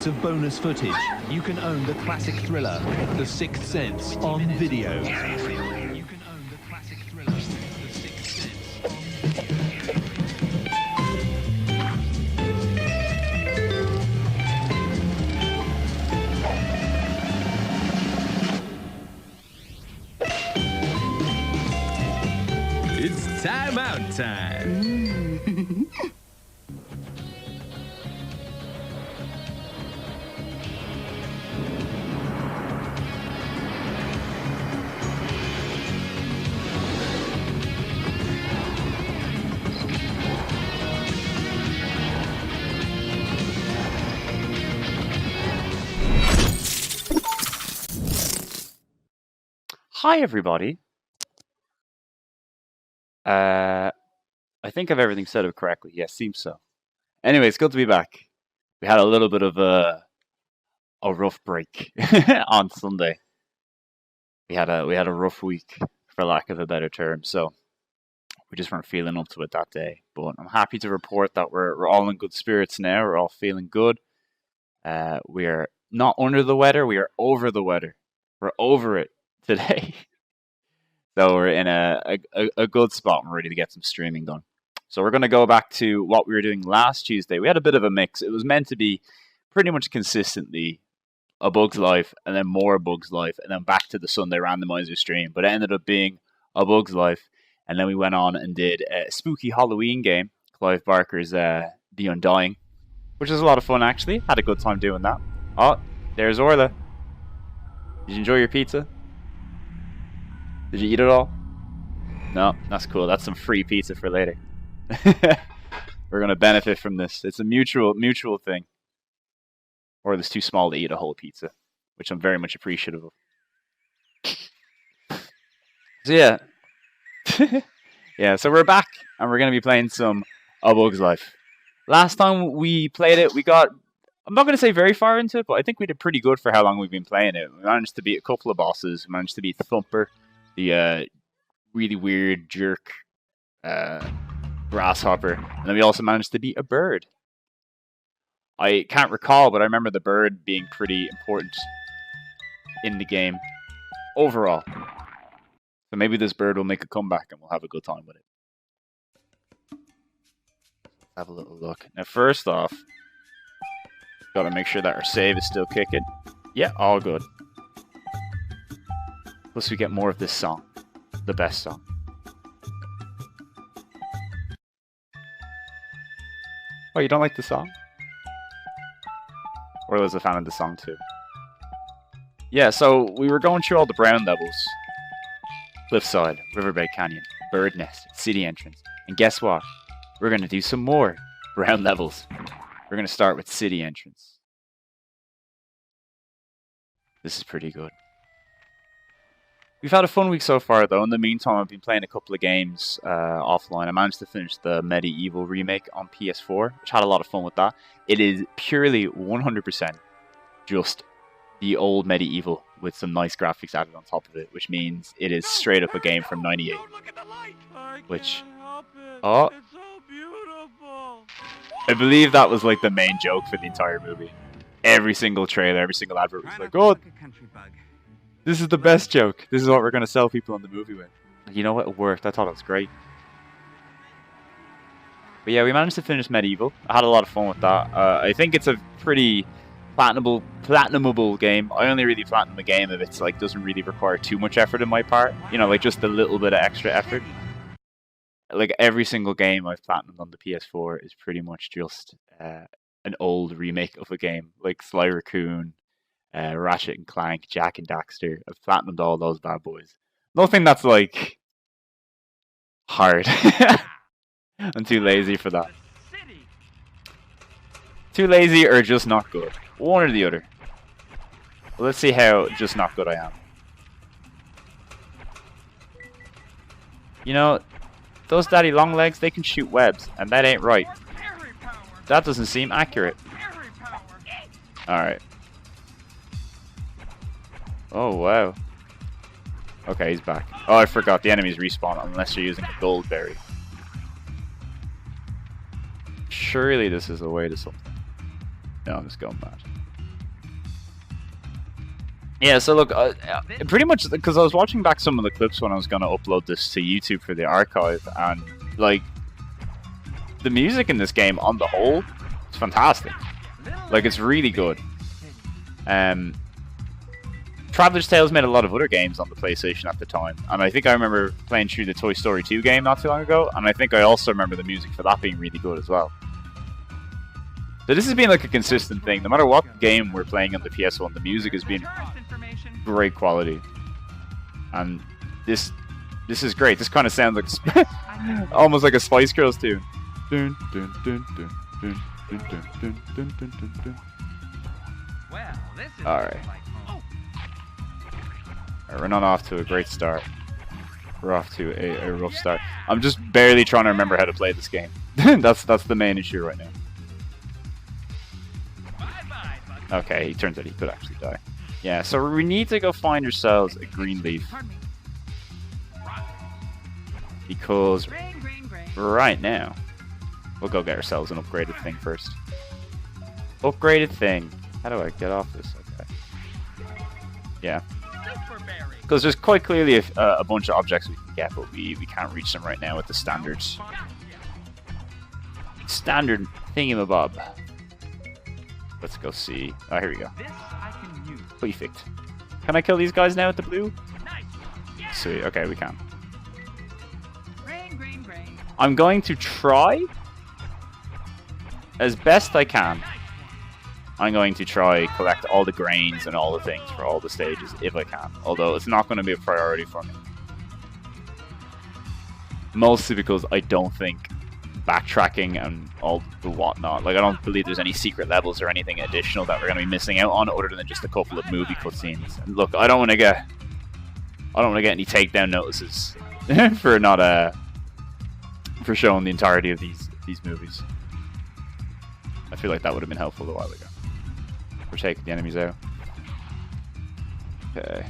gigabytes of bonus footage, you can own the classic thriller, The Sixth Sense, on video. You can own the classic thriller, The Sixth Sense, on video. It's time out time. Hi, everybody. I think I've everything set up correctly. Yes, seems so. Anyway, it's good to be back. We had a little bit of a rough break on Sunday. We had a rough week, for lack of a better term. So we just weren't feeling up to it that day. But I'm happy to report that we're all in good spirits now. We're all feeling good. We are not under the weather. We are over the weather. We're over it today. So we're in a good spot and we're ready to get some streaming done. So we're going to go back to what we were doing last Tuesday. We had a bit of a mix. It was meant to be pretty much consistently A Bug's Life and then more A Bug's Life and then back to the Sunday randomizer stream. But it ended up being A Bug's Life. And then we went on and did a spooky Halloween game, Clive Barker's The Undying, which was a lot of fun actually. Had a good time doing that. Oh, there's Orla. Did you enjoy your pizza? Did you eat it all? No, that's cool. That's some free pizza for later. We're going to benefit from this. It's a mutual thing. Or it's too small to eat a whole pizza, which I'm very much appreciative of. So yeah. Yeah, so we're back and we're going to be playing some A Bug's Life. Last time we played it, we got, I'm not going to say very far into it, but I think we did pretty good for how long we've been playing it. We managed to beat a couple of bosses. We managed to beat Thumper, the really weird jerk grasshopper, and then we also managed to beat a bird. I can't recall, but I remember the bird being pretty important in the game overall. So maybe this bird will make a comeback and we'll have a good time with it. Let's have a little look. Now first off, gotta make sure that our save is still kicking. Yeah, all good. Plus we get more of this song. The best song. Oh, you don't like the song? Or was a fan of the song too? Yeah, so we were going through all the brown levels. Cliffside, Riverbed Canyon, Bird Nest, City Entrance. And guess what? We're going to do some more brown levels. We're going to start with City Entrance. This is pretty good. We've had a fun week so far, though. In the meantime, I've been playing a couple of games offline. I managed to finish the Medieval remake on PS4, which had a lot of fun with that. It is purely 100% just the old Medieval with some nice graphics added on top of it, which means it is straight up a game from '98. Which, oh, I believe that was like the main joke for the entire movie. Every single trailer, every single advert was like, "Oh, this is the best joke. This is what we're going to sell people on the movie with." You know what? It worked. I thought it was great. But yeah, we managed to finish Medieval. I had a lot of fun with that. I think it's a pretty platinumable game. I only really platinum a game if it's like doesn't really require too much effort on my part. You know, like just a little bit of extra effort. Like every single game I've platinumed on the PS4 is pretty much just an old remake of a game, like Sly Raccoon, Ratchet and Clank, Jack and Daxter. I've platinumed all those bad boys. Nothing that's like hard. I'm too lazy for that. Too lazy or just not good. One or the other. Well, let's see how just not good I am. You know, those daddy long legs, they can shoot webs, and that ain't right. That doesn't seem accurate. Alright. Oh, wow. Okay, he's back. Oh, I forgot. The enemies respawn unless you're using a gold berry. Surely this is the way to something. No, I'm just going mad. Yeah, so look, pretty much because I was watching back some of the clips when I was going to upload this to YouTube for the archive, and like the music in this game on the whole, it's fantastic. Like it's really good. Traveller's Tales made a lot of other games on the PlayStation at the time, and I think I remember playing through the Toy Story 2 game not too long ago, and I think I also remember the music for that being really good as well. So this has been like a consistent thing. No matter what game we're playing on the PS1, the music has been great quality. And this is great. This kind of sounds like almost like a Spice Girls tune. Alright. We're not off to a great start. We're off to a rough start. I'm just barely trying to remember how to play this game. That's the main issue right now. Okay, it turns out he could actually die. Yeah, so we need to go find ourselves a green leaf. Because right now, we'll go get ourselves an upgraded thing first. Upgraded thing. How do I get off this? Okay. Yeah. Because there's quite clearly a bunch of objects we can get, but we can't reach them right now with the standards. Standard thingamabob. Let's go see. Oh, here we go. Perfect. Can I kill these guys now with the blue? Sweet. Okay, we can. I'm going to try as best I can. I'm going to try collect all the grains and all the things for all the stages if I can. Although it's not going to be a priority for me. Mostly because I don't think backtracking and all the whatnot. Like, I don't believe there's any secret levels or anything additional that we're going to be missing out on other than just a couple of movie cutscenes. And look, I don't want to get any takedown notices for not for showing the entirety of these movies. I feel like that would have been helpful a while ago. We're taking the enemies out. Okay.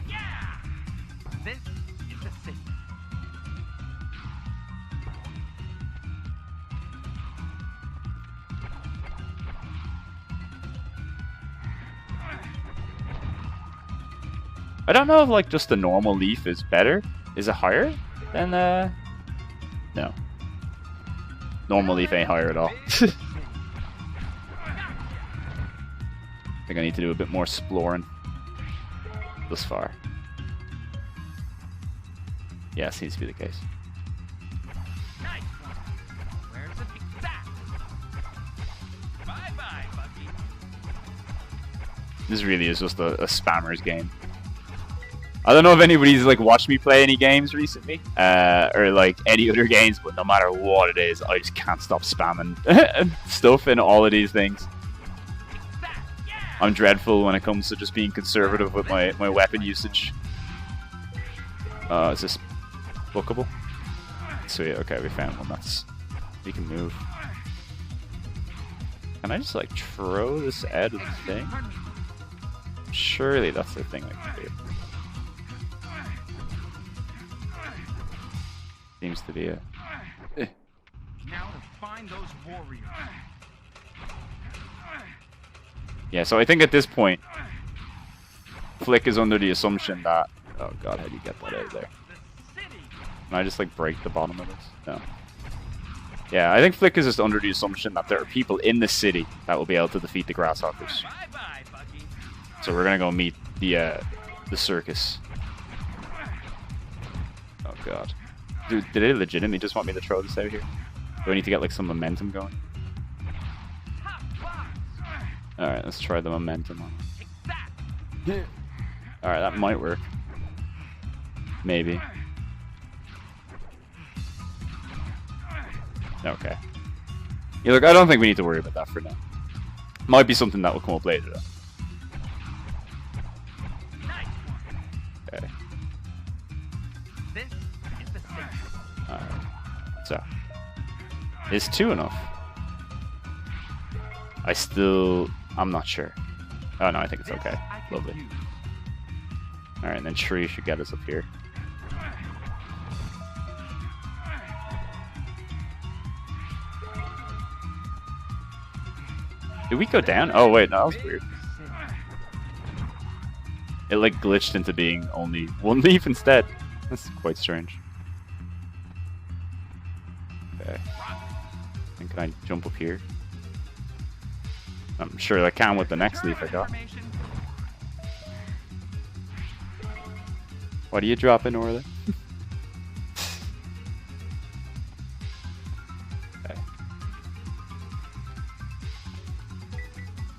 I don't know if like just the normal leaf is better. Is it higher than no. Normal leaf ain't higher at all. I think I need to do a bit more exploring thus far. Yeah, seems to be the case. This really is just a spammer's game. I don't know if anybody's like watched me play any games recently, or like any other games, but no matter what it is, I just can't stop spamming stuff in all of these things. I'm dreadful when it comes to just being conservative with my weapon usage. Is this bookable? Sweet, okay, we found one. We can move. Can I just like throw this out of the thing? Surely that's the thing I can do. Seems to be it. Now to find those warriors. Yeah, so I think at this point, Flik is under the assumption that... Oh god, how do you get that out of there? Can I just like break the bottom of this? No. Yeah, I think Flik is just under the assumption that there are people in the city that will be able to defeat the grasshoppers. So we're gonna go meet the circus. Oh god. Dude, did they legitimately just want me to throw this out here? Do I need to get like some momentum going? Alright, let's try the momentum on. Alright, that might work. Maybe. Okay. Yeah, look, I don't think we need to worry about that for now. Might be something that will come up later though. Okay. Alright. So. Is 2 enough? I'm not sure. Oh no, I think it's okay. Lovely. Alright, and then tree should get us up here. Did we go down? Oh wait, no, that was weird. It like glitched into being only one leaf instead. That's quite strange. Okay. And can I jump up here? I'm sure I can with the next leaf I got. Why do you drop in over there? Okay.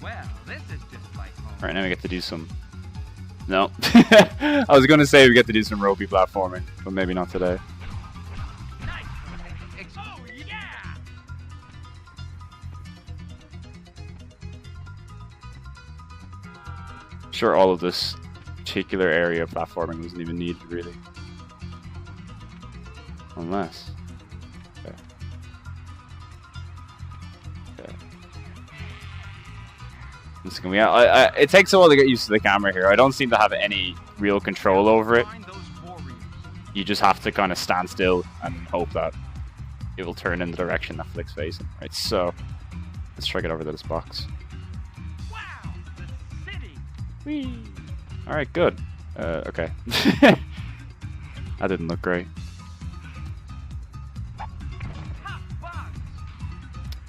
Well, this is just like home. Alright, now we get to do some... No. I was gonna say we get to do some ropey platforming, but maybe not today. Nice. Oh, yeah! Sure, all of this particular area of platforming wasn't even needed, really. Unless... Okay. Okay. Listen, it takes a while to get used to the camera here. I don't seem to have any real control over it. Find those warriors. You just have to kind of stand still and hope that it will turn in the direction that Flik's facing. Right, so let's try to get over to this box. Wow, the city. Whee! Alright, good. Okay. That didn't look great. Hot box.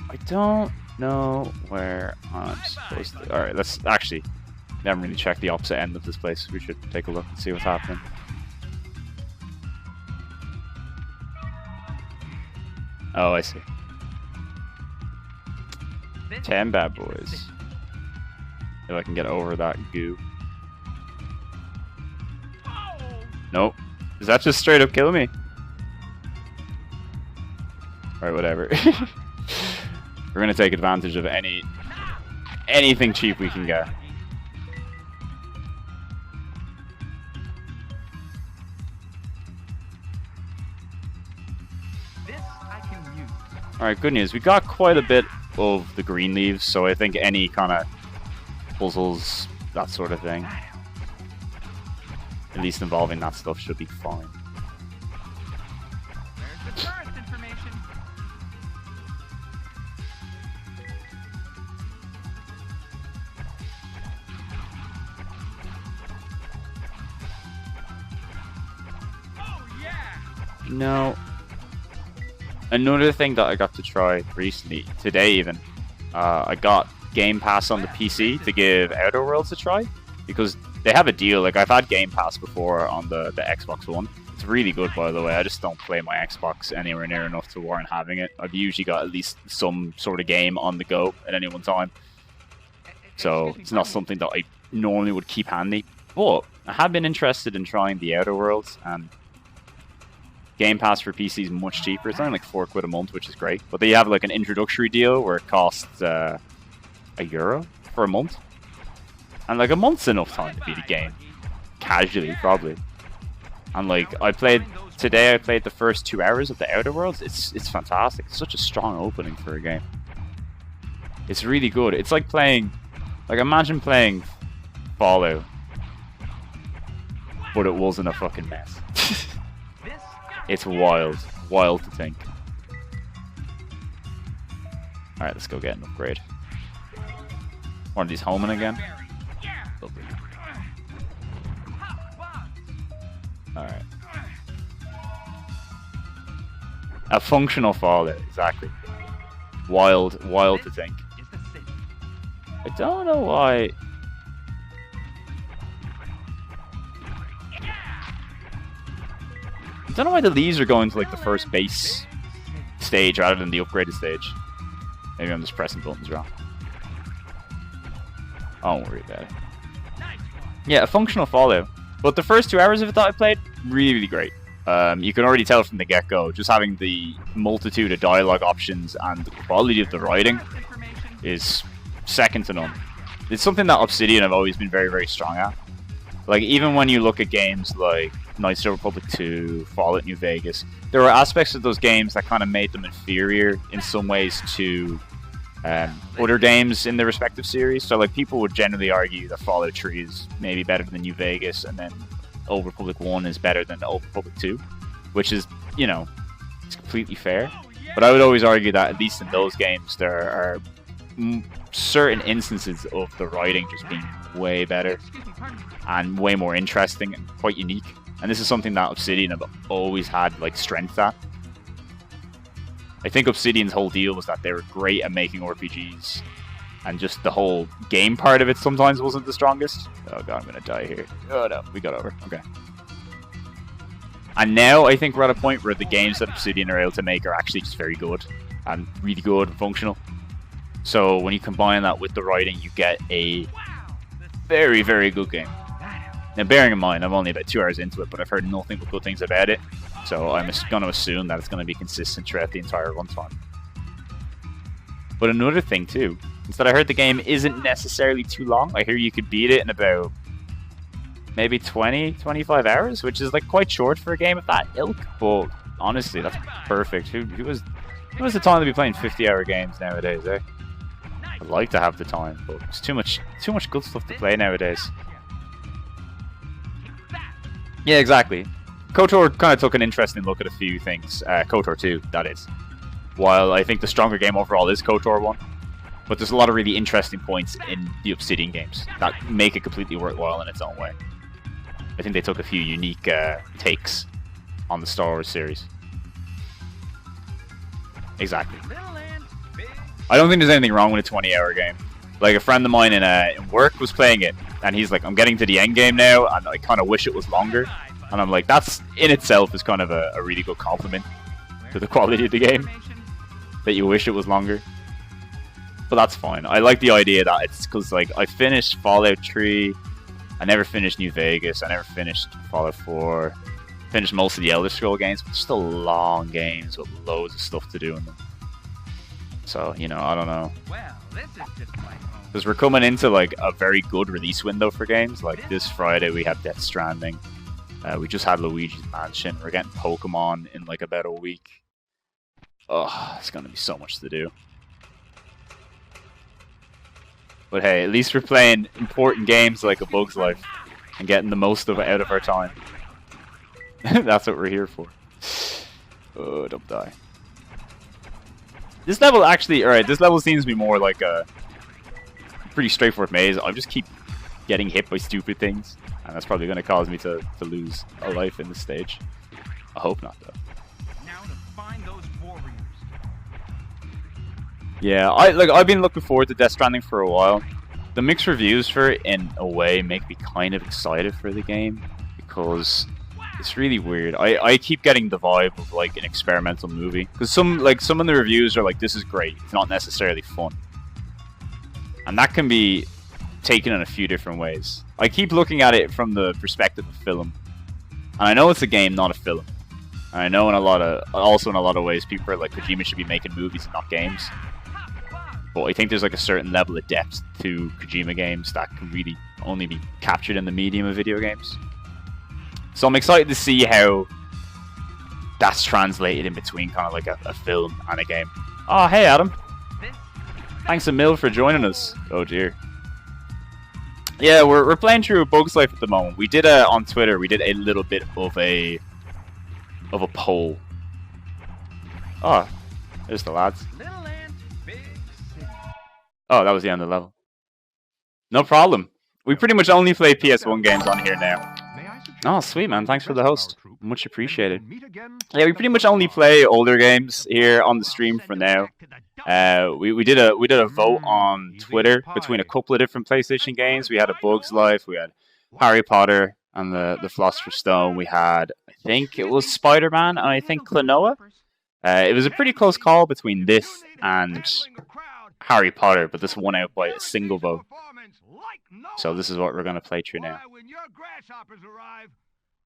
I don't know where I'm supposed to... Alright, let's actually... We haven't really checked the opposite end of this place. We should take a look and see what's happening. Oh, I see. This 10 bad is the boys. city. If I can get over that goo. Oh, Nope. Does that just straight up kill me? Alright, whatever. We're gonna take advantage of anything cheap we can get. this I can use. Alright, good news. We got quite a bit of the green leaves, so I think any kind of puzzles, that sort of thing, at least involving that stuff, should be fine. Where's the first information? Oh yeah! No. Another thing that I got to try recently, today even, I got Game Pass on the PC to give Outer Worlds a try, because they have a deal. Like, I've had Game Pass before on the Xbox One. It's really good, by the way. I just don't play my Xbox anywhere near enough to warrant having it. I've usually got at least some sort of game on the go at any one time, so it's not something that I normally would keep handy. But I have been interested in trying the Outer Worlds, and Game Pass for PC is much cheaper. It's only like £4 a month, which is great. But they have like an introductory deal where it costs €1 for a month. And like a month's enough time to beat a game. Casually, probably. And like, I played the first 2 hours of the Outer Worlds. It's fantastic. It's such a strong opening for a game. It's really good. It's like playing, like imagine playing Fallout, but it wasn't a fucking mess. It's wild. Wild to think. Alright, let's go get an upgrade. One of these homing again. Lovely. Alright. A functional Fallout, exactly. Wild to think. I don't know why. I don't know why the leaves are going to like the first base stage rather than the upgraded stage. Maybe I'm just pressing buttons wrong. I don't worry about it. Yeah, a functional Fallout. But the first 2 hours of it that I played, really great. You can already tell from the get-go, just having the multitude of dialogue options and the quality of the writing is second to none. It's something that Obsidian have always been very, very strong at. Like, even when you look at games like Knights of the Republic 2, Fallout New Vegas, there were aspects of those games that kind of made them inferior in some ways to other games in their respective series. So, like, people would generally argue that Fallout 3 is maybe better than New Vegas, and then Old Republic 1 is better than Old Republic 2, which is, you know, it's completely fair. But I would always argue that, at least in those games, there are certain instances of the writing just being way better. and way more interesting and quite unique. And this is something that Obsidian have always had like strength at. I think Obsidian's whole deal was that they were great at making RPGs, and just the whole game part of it sometimes wasn't the strongest. Oh god, I'm gonna die here. Oh no, we got over. Okay. And now I think we're at a point where the games that Obsidian are able to make are actually just very good and really good and functional. So when you combine that with the writing, you get a very, very good game. Now, bearing in mind, I'm only about 2 hours into it, but I've heard nothing but good things about it. So I'm going to assume that it's going to be consistent throughout the entire runtime. But another thing too is that I heard the game isn't necessarily too long. I hear you could beat it in about maybe 20, 25 hours, which is like quite short for a game of that ilk. But honestly, that's perfect. Who has the time to be playing 50-hour games nowadays, eh? I'd like to have the time, but it's too much good stuff to play nowadays. Yeah, exactly. KOTOR kind of took an interesting look at a few things. KOTOR 2, that is. While I think the stronger game overall is KOTOR 1. But there's a lot of really interesting points in the Obsidian games that make it completely worthwhile in its own way. I think they took a few unique takes on the Star Wars series. Exactly. I don't think there's anything wrong with a 20-hour game. Like, a friend of mine in work was playing it, and he's like, I'm getting to the end game now, and I kind of wish it was longer. And I'm like, that's in itself is kind of a really good compliment to the quality of the game, that you wish it was longer. But that's fine. I like the idea that it's because, like, I finished Fallout 3, I never finished New Vegas, I never finished Fallout 4, finished most of the Elder Scrolls games, but they're still long games with loads of stuff to do in them. So, you know, I don't know. Because we're coming into, like, a very good release window for games. Like, this Friday we have Death Stranding. We just had Luigi's Mansion. We're getting Pokemon in, like, about a week. Oh, it's going to be so much to do. But hey, at least we're playing important games like A Bug's Life and getting the most of it out of our time. That's what we're here for. Oh, don't die. This level actually, alright, this level seems to be more like a pretty straightforward maze. I just keep getting hit by stupid things, and that's probably going to cause me to lose a life in this stage. I hope not, though. Now to find those warriors. Yeah, I've been looking forward to Death Stranding for a while. The mixed reviews for it, in a way, make me kind of excited for the game, because it's really weird. I keep getting the vibe of like an experimental movie, because some of the reviews are like, this is great, it's not necessarily fun, and that can be taken in a few different ways. I keep looking at it from the perspective of film, and I know it's a game, not a film. And I know in a lot of ways people are like, Kojima should be making movies and not games. But I think there's like a certain level of depth to Kojima games that can really only be captured in the medium of video games. So I'm excited to see how that's translated in between kind of like a film and a game. Oh, hey Adam. Thanks a mil for joining us. Oh dear. Yeah, we're playing through A Bug's Life at the moment. We did on Twitter, we did a little bit of a poll. Oh, there's the lads. Oh, that was the end of the level. No problem. We pretty much only play PS1 games on here now. Oh, sweet, man. Thanks for the host. Much appreciated. Yeah, we pretty much only play older games here on the stream for now. We did a vote on Twitter between a couple of different PlayStation games. We had A Bug's Life, we had Harry Potter and the Philosopher's Stone. We had, I think it was Spider-Man, and I think Klonoa. It was a pretty close call between this and Harry Potter, but this won out by a single vote. So this is what we're going to play through now. When your grasshoppers arrive,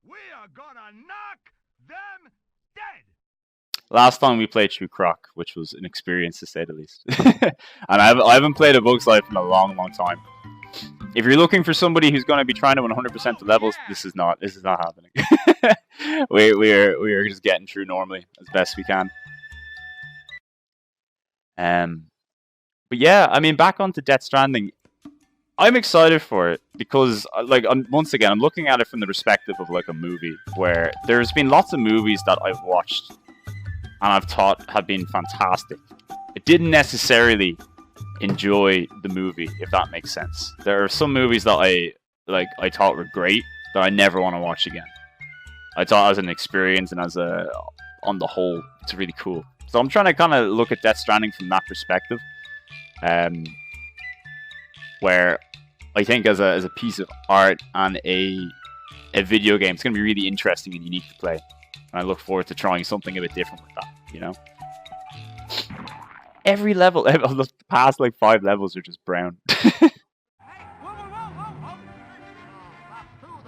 we are gonna knock them dead. Last time we played through Croc, which was an experience to say the least. And I haven't played A Bug's Life in a long, long time. If you're looking for somebody who's going to be trying to 100% the levels, this is not happening. we are just getting through normally as best we can. But yeah, I mean, back onto Death Stranding. I'm excited for it because, like, once again, I'm looking at it from the perspective of like a movie, where there's been lots of movies that I've watched and I've thought have been fantastic. I didn't necessarily enjoy the movie, if that makes sense. There are some movies that like I thought were great that I never want to watch again. I thought as an experience and as a on the whole, it's really cool. So I'm trying to kind of look at Death Stranding from that perspective, where I think as a piece of art and a video game, it's going to be really interesting and unique to play. And I look forward to trying something a bit different with that, you know? Every level, the past like 5 levels are just brown.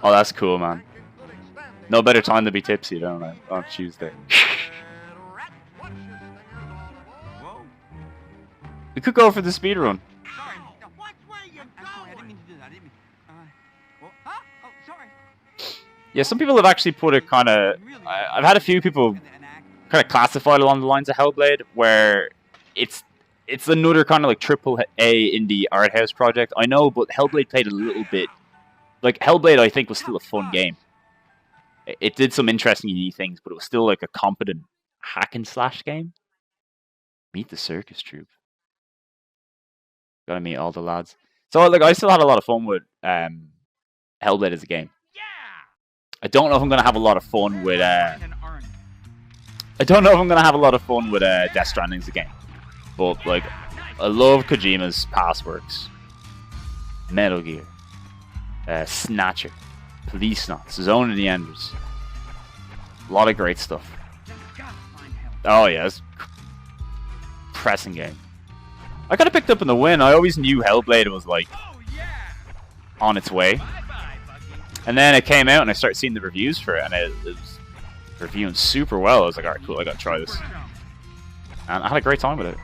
Oh, that's cool, man. No better time to be tipsy, don't I? On Tuesday. We could go for the speed run. Yeah, some people have actually put it kind of... I've had a few people kind of classified along the lines of Hellblade, where it's another kind of like triple A indie art house project. I know, but Hellblade played a little bit... Like, Hellblade, I think, was still a fun game. It did some interesting unique things, but it was still like a competent hack and slash game. Meet the circus troupe. Gotta meet all the lads. So, like, I still had a lot of fun with Hellblade as a game. I don't know if I'm gonna have a lot of fun with. I don't know if I'm gonna have a lot of fun with Death Stranding as a game. But like, I love Kojima's past works. Metal Gear, Snatcher, Police Knots, Zone of the Enders. A lot of great stuff. Oh yeah, it's pressing game. I got it picked up in the win. I always knew Hellblade was like on its way. And then it came out and I started seeing the reviews for it and it was reviewing super well. I was like, alright, cool, I gotta try this. And I had a great time with it.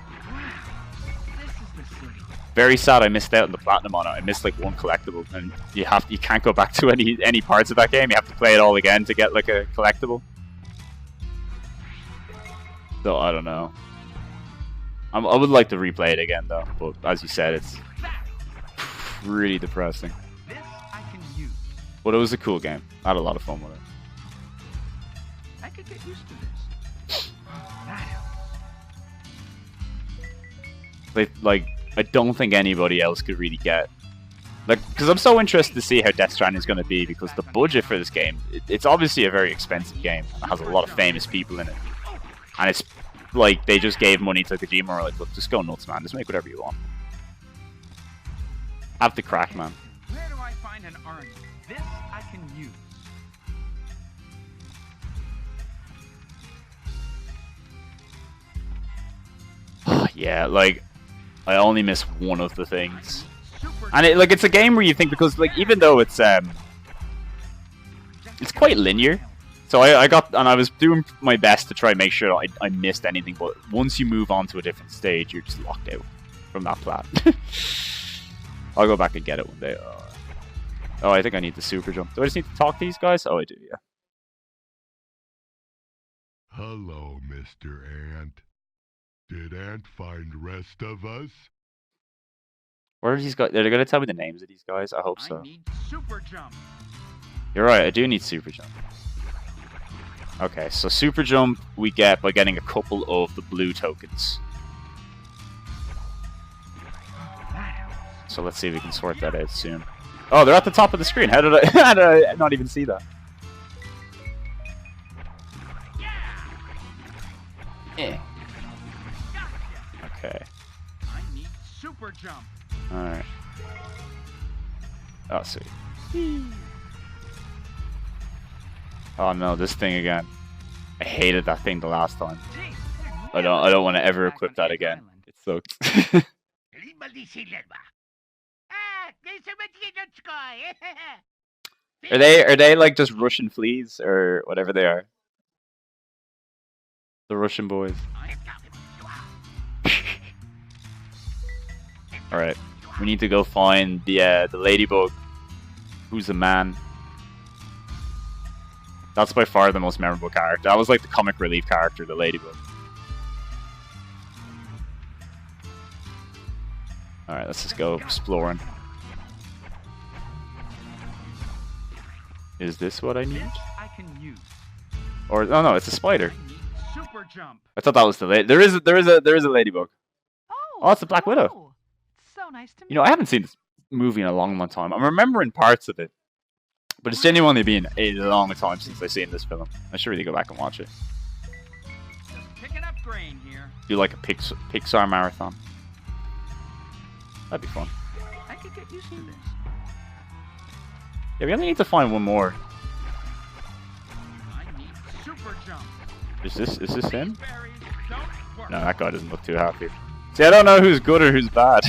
Very sad I missed out on the platinum on it. I missed like one collectible and you can't go back to any parts of that game. You have to play it all again to get like a collectible. So I don't know. I would like to replay it again though, but as you said, it's really depressing. But it was a cool game. I had a lot of fun with it. I could get used to this. Like, I don't think anybody else could really get... Like, because I'm so interested to see how Death Stranding is going to be, because the budget for this game, it's obviously a very expensive game. It has a lot of famous people in it. And it's like, they just gave money to Kojima and were like, look, just go nuts, man. Just make whatever you want. Have the crack, man. Where do I find an orange? This I can use. Yeah, like, I only miss one of the things. And it's a game where you think, because like, even though it's quite linear. So I was doing my best to try and make sure I missed anything, but once you move on to a different stage, you're just locked out from that plat. I'll go back and get it one day. Oh, I think I need the super jump. Do I just need to talk to these guys? Oh, I do, yeah. Hello, Mr. Ant. Did Ant find rest of us? Where are these guys? Are they going to tell me the names of these guys? I hope so. I need super jump. You're right, I do need super jump. Okay, so super jump we get by getting a couple of the blue tokens. So let's see if we can sort that out soon. Oh, they're at the top of the screen. How did I not even see that? Eh. Okay. I need super jump. Alright. Oh, sweet. Oh no, this thing again. I hated that thing the last time. I don't want to ever equip that again. It sucks. Are they like just Russian fleas or whatever they are? The Russian boys. Alright. We need to go find the ladybug. Who's a man. That's by far the most memorable character. That was like the comic relief character, the ladybug. Alright, let's just go exploring. Is this what I need? I can use. Or no, it's a spider. I need super jump. I thought that was the lady. There is a ladybug. Oh, it's a Black Widow. It's so nice to meet You know, I haven't seen this. movie in a long time. I'm remembering parts of it, but it's genuinely been a long time since I've seen this film. I should really go back and watch it. Just picking up grain here. Do like a Pixar marathon. That'd be fun. I could get used to this. Yeah, we only need to find one more. I need super jump. Is this him? Berries don't work. No, that guy doesn't look too happy. See, I don't know who's good or who's bad.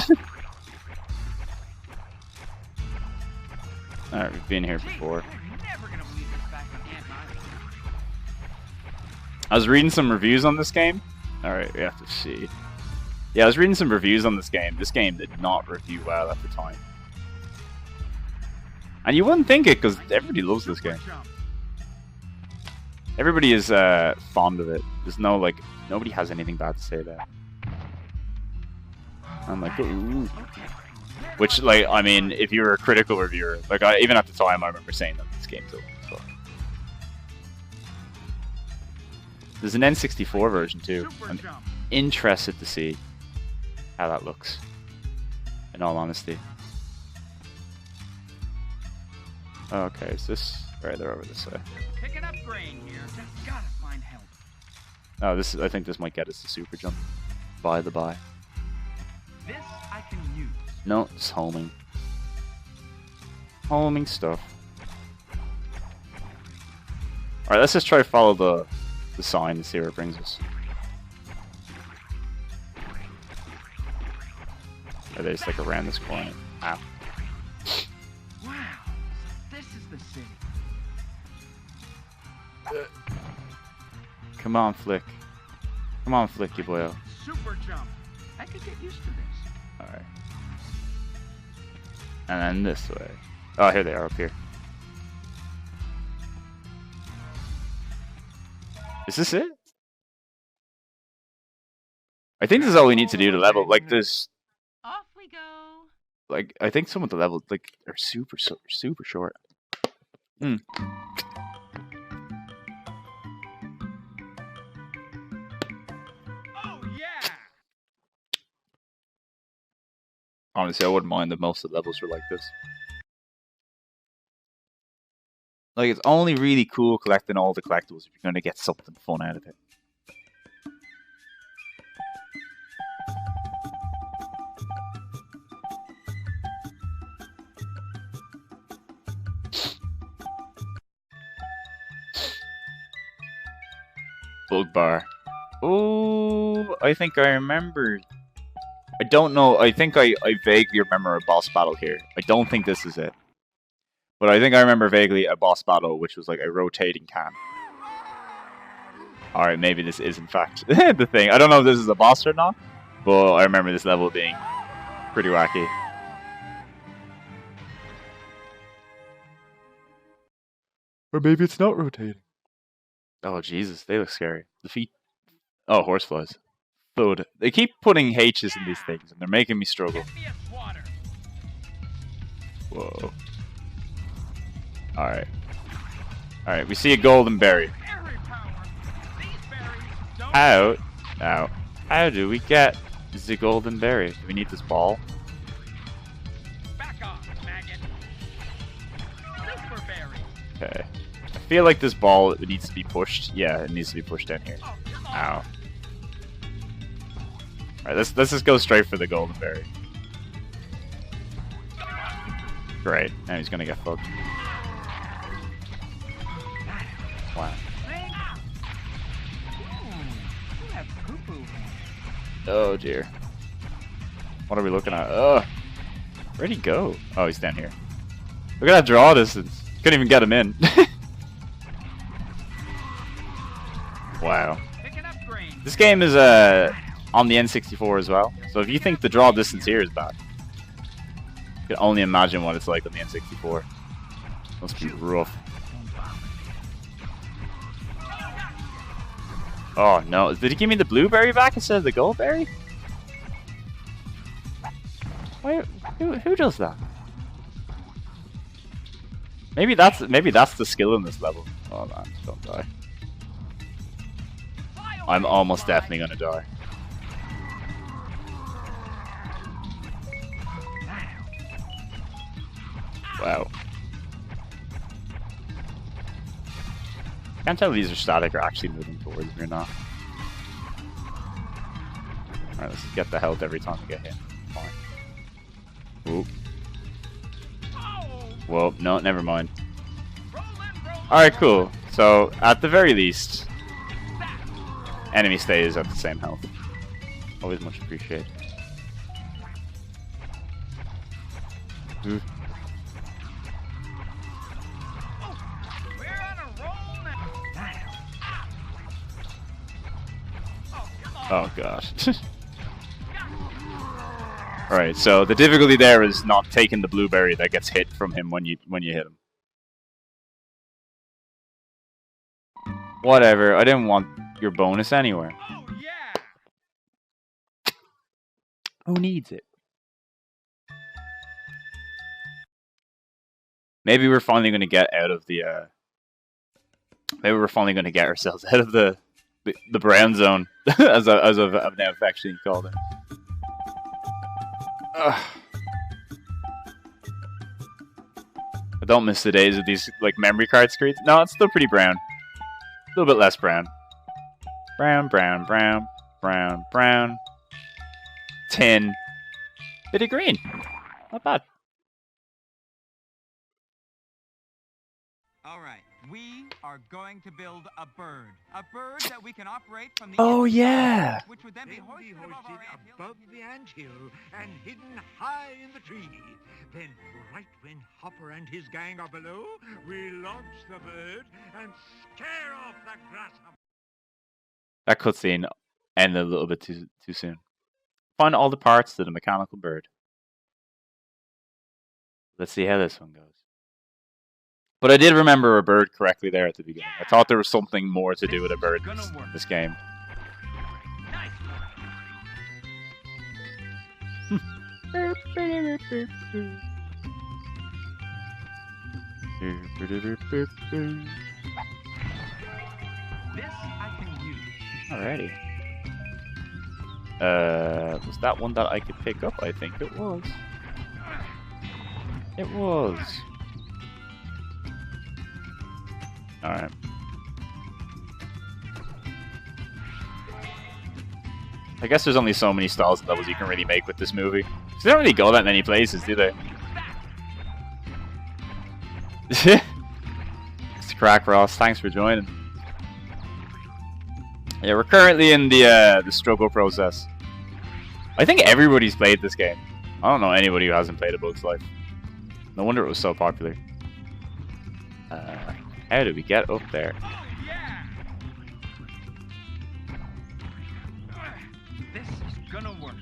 Alright, we've been here before. I'm never gonna believe this back on Aunt Miley. I was reading some reviews on this game. Alright, we have to see. Yeah, I was reading some reviews on this game. This game did not review well at the time. And you wouldn't think it, because everybody loves this game. Jump. Everybody is fond of it. There's no, like, nobody has anything bad to say about it. I'm like, ooh. Which, like, I mean, if you're a critical reviewer, like, even at the time, I remember saying that this game's open. So. There's an N64 version, too. I'm interested to see how that looks, in all honesty. Okay, is this... Right, they're over this way. Picking up grain here. Just gotta find help. Oh, this is, I think this might get us to super jump. By the by. This I can use. No, it's homing. Homing stuff. Alright, let's just try to follow the sign and see where it brings us. Or they just like around this corner. Ow. Wow. This is the city. Come on, Flik. Come on, Flik, you boyo. Super jump. I could get used to this. Alright. And then this way. Oh, here they are up here. Is this it? I think this is all we need to do to level. Like, there's... Off we go. Like, I think some of the levels, like, are super short. Hmm. Oh yeah. Honestly, I wouldn't mind if most of the levels were like this. Like, it's only really cool collecting all the collectibles if you're going to get something fun out of it. Bug bar. Oh, I think I remember. I don't know. I think I vaguely remember a boss battle here. I don't think this is it. But I think I remember vaguely a boss battle, which was like a rotating can. Alright, maybe this is in fact the thing. I don't know if this is a boss or not, but I remember this level being pretty wacky. Or maybe it's not rotating. Oh, Jesus, they look scary. The feet. Oh, horseflies. Food. They keep putting H's in these things, and they're making me struggle. Whoa. Alright. Alright, we see a golden berry. How? Ow. How do we get the golden berry? Do we need this ball? Back off, maggot. Super berry. Okay. I feel like this ball needs to be pushed. Yeah, it needs to be pushed down here. Ow. Alright, let's just go straight for the golden berry. Great. Now he's gonna get fucked. Wow. Oh dear. What are we looking at? Ugh. Where'd he go? Oh, he's down here. Look at that draw distance. Couldn't even get him in. Wow. This game is on the N64 as well. So if you think the draw distance here is bad, you can only imagine what it's like on the N64. Must be rough. Oh no, did he give me the blueberry back instead of the goldberry? Why, who does that? Maybe that's the skill in this level. Oh man, don't die. I'm almost definitely gonna die. Can't tell if these are static or actually moving towards me or not. Alright, let's just get the health every time we get hit. Fine. Ooh. Whoa, no, never mind. Alright, cool. So, at the very least, enemy stays at the same health. Always much appreciated. Ooh. Oh gosh. Alright, so the difficulty there is not taking the blueberry that gets hit from him when you hit him. Whatever, I didn't want your bonus anywhere. Oh, yeah. Who needs it? Maybe we're finally going to get out of the maybe we're finally going to get ourselves out of the brown zone as I've now affectionately called it. I don't miss the days of these like memory card screens. No, it's still pretty brown. A little bit less brown. Brown, brown, brown, brown, brown. Tin. Bit of green. Not bad. All right, we are going to build a bird that we can operate from the Oh, inside, yeah. which would then be hoisted above our anthill. above the anthill and hidden high in the tree. Then, right when Hopper and his gang are below, we launch the bird and scare off the grasshopper. That cutscene ended a little bit too soon. Find all the parts to the mechanical bird. Let's see how this one goes. But I did remember a bird correctly there at the beginning. I thought there was something more to do with a bird in this game. This I can use. Alrighty. Was that one that I could pick up? I think it was. It was. Alright. I guess there's only so many styles of levels you can really make with this movie. They don't really go that many places, do they? It's Crack Ross, thanks for joining. Yeah, we're currently in the struggle process. I think everybody's played this game. I don't know anybody who hasn't played A Bug's Life. No wonder it was so popular. How do we get up there? Oh, yeah. This is gonna work.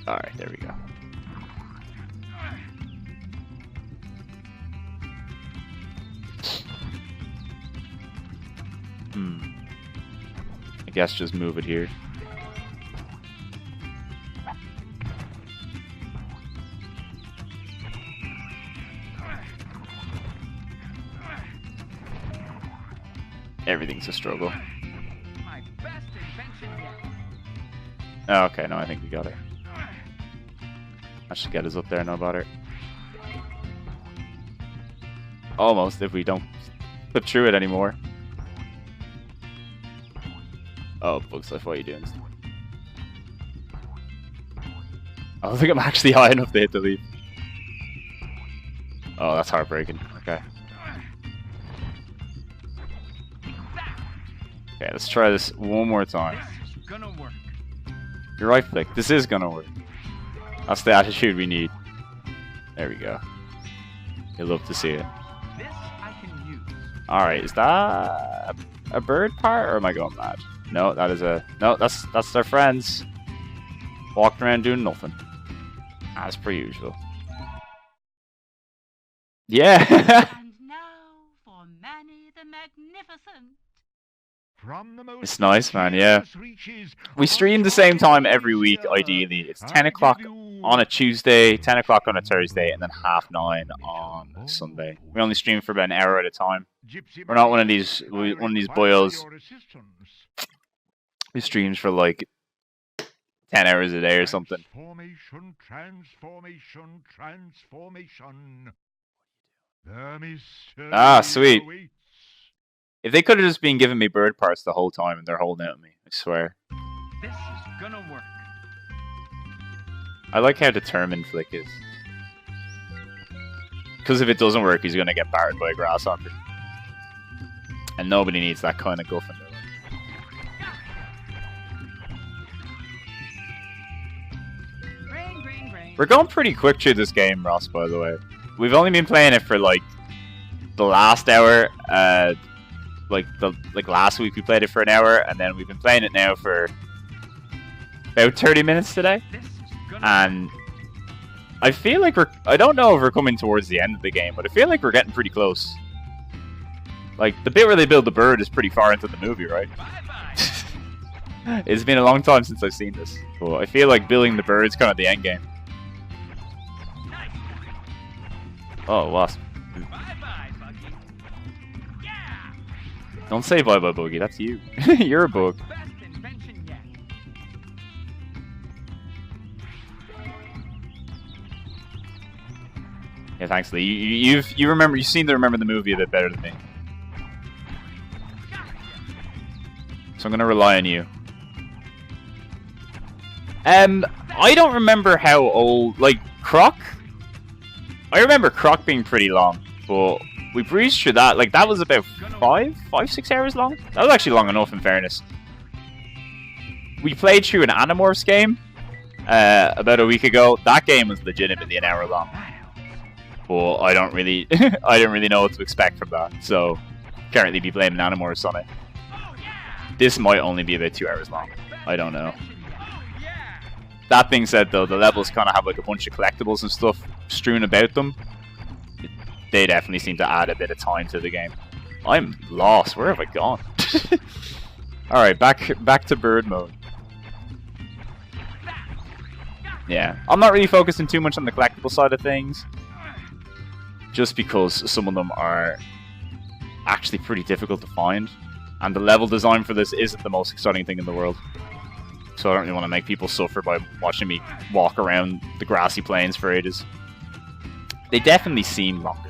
Alright, there we go. I guess just move it here. Everything's a struggle. My best invention yet. Oh, okay, no, I think we got it. That should get us up there, no bother. Almost, if we don't flip through it anymore. Oh, Bug's Life, what are you doing? I don't think I'm actually high enough to hit the leap. Oh, that's heartbreaking. Okay. Okay, let's try this one more time. This is gonna work. You're right, Flik. This is gonna work. That's the attitude we need. There we go. You'll love to see it. This I can use. Alright, is that a bird part, or am I going mad? No, that is a... No, that's their friends. Walking around doing nothing. As per usual. Yeah! And now for Manny the Magnificent. From the most It's nice, man, yeah. reaches We stream the same time every week, ideally. It's 10 o'clock on a Tuesday, 10 o'clock on a Thursday, and then 9:30 on Sunday. We only stream for about an hour at a time. We're not one of these boyos who streams for like 10 hours a day or something. Transformation, transformation, transformation. The mystery Ah, sweet. awaits. If they could have just been giving me bird parts the whole time and they're holding out on me, I swear. This is gonna work. I like how determined Flik is. Because if it doesn't work, he's going to get battered by a grasshopper. And nobody needs that kind of guff in their life. We're going pretty quick through this game, Ross, by the way. We've only been playing it for, like, the last hour. Like last week we played it for an hour, and then we've been playing it now for about 30 minutes today. And I feel like I don't know if we're coming towards the end of the game, but I feel like we're getting pretty close. Like, the bit where they build the bird is pretty far into the movie, right? It's been a long time since I've seen this. But I feel like building the bird is kind of the end game. Oh, wasp. Don't say bye-bye, Buggy. That's you. You're a bug. Yeah, thanks, Lee. You seem to remember the movie a bit better than me. So I'm gonna rely on you. I don't remember how old, like, Croc? I remember Croc being pretty long, but we breezed through that. Like, that was about 6 hours long? That was actually long enough, in fairness. We played through an Animorphs game about a week ago. That game was legitimately an hour long. But I don't really know what to expect from that. So, can't really be blaming Animorphs on it. This might only be about 2 hours long. I don't know. That being said, though, the levels kind of have like a bunch of collectibles and stuff strewn about them. They definitely seem to add a bit of time to the game. I'm lost. Where have I gone? Alright, back to bird mode. Yeah, I'm not really focusing too much on the collectible side of things. Just because some of them are actually pretty difficult to find. And the level design for this isn't the most exciting thing in the world. So I don't really want to make people suffer by watching me walk around the grassy plains for ages. They definitely seem longer.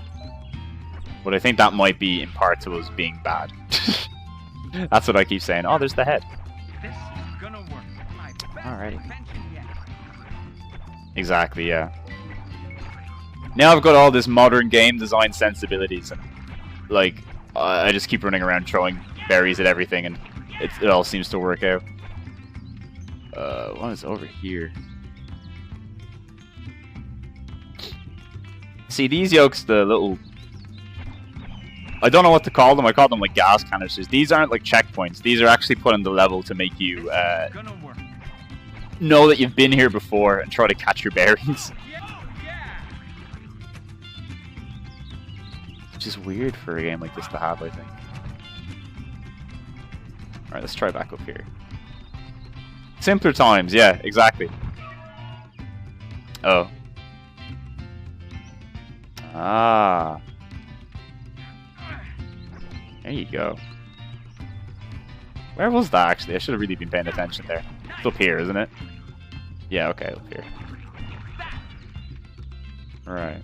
But I think that might be in part to us being bad. That's what I keep saying. Oh, there's the head. This is gonna work. Alrighty. Exactly, yeah. Now I've got all this modern game design sensibilities, and like I just keep running around throwing berries at everything, and it all seems to work out. What is over here? See, these yolks, the little... I don't know what to call them. I call them like gas canisters. These aren't like checkpoints. These are actually put on the level to make you know that you've been here before and try to catch your berries. Which is weird for a game like this to have, I think. Alright, let's try back up here. Simpler times, yeah, exactly. Oh. Ah. There you go. Where was that, actually? I should have really been paying attention there. It's up here, isn't it? Yeah, okay, up here. Alright.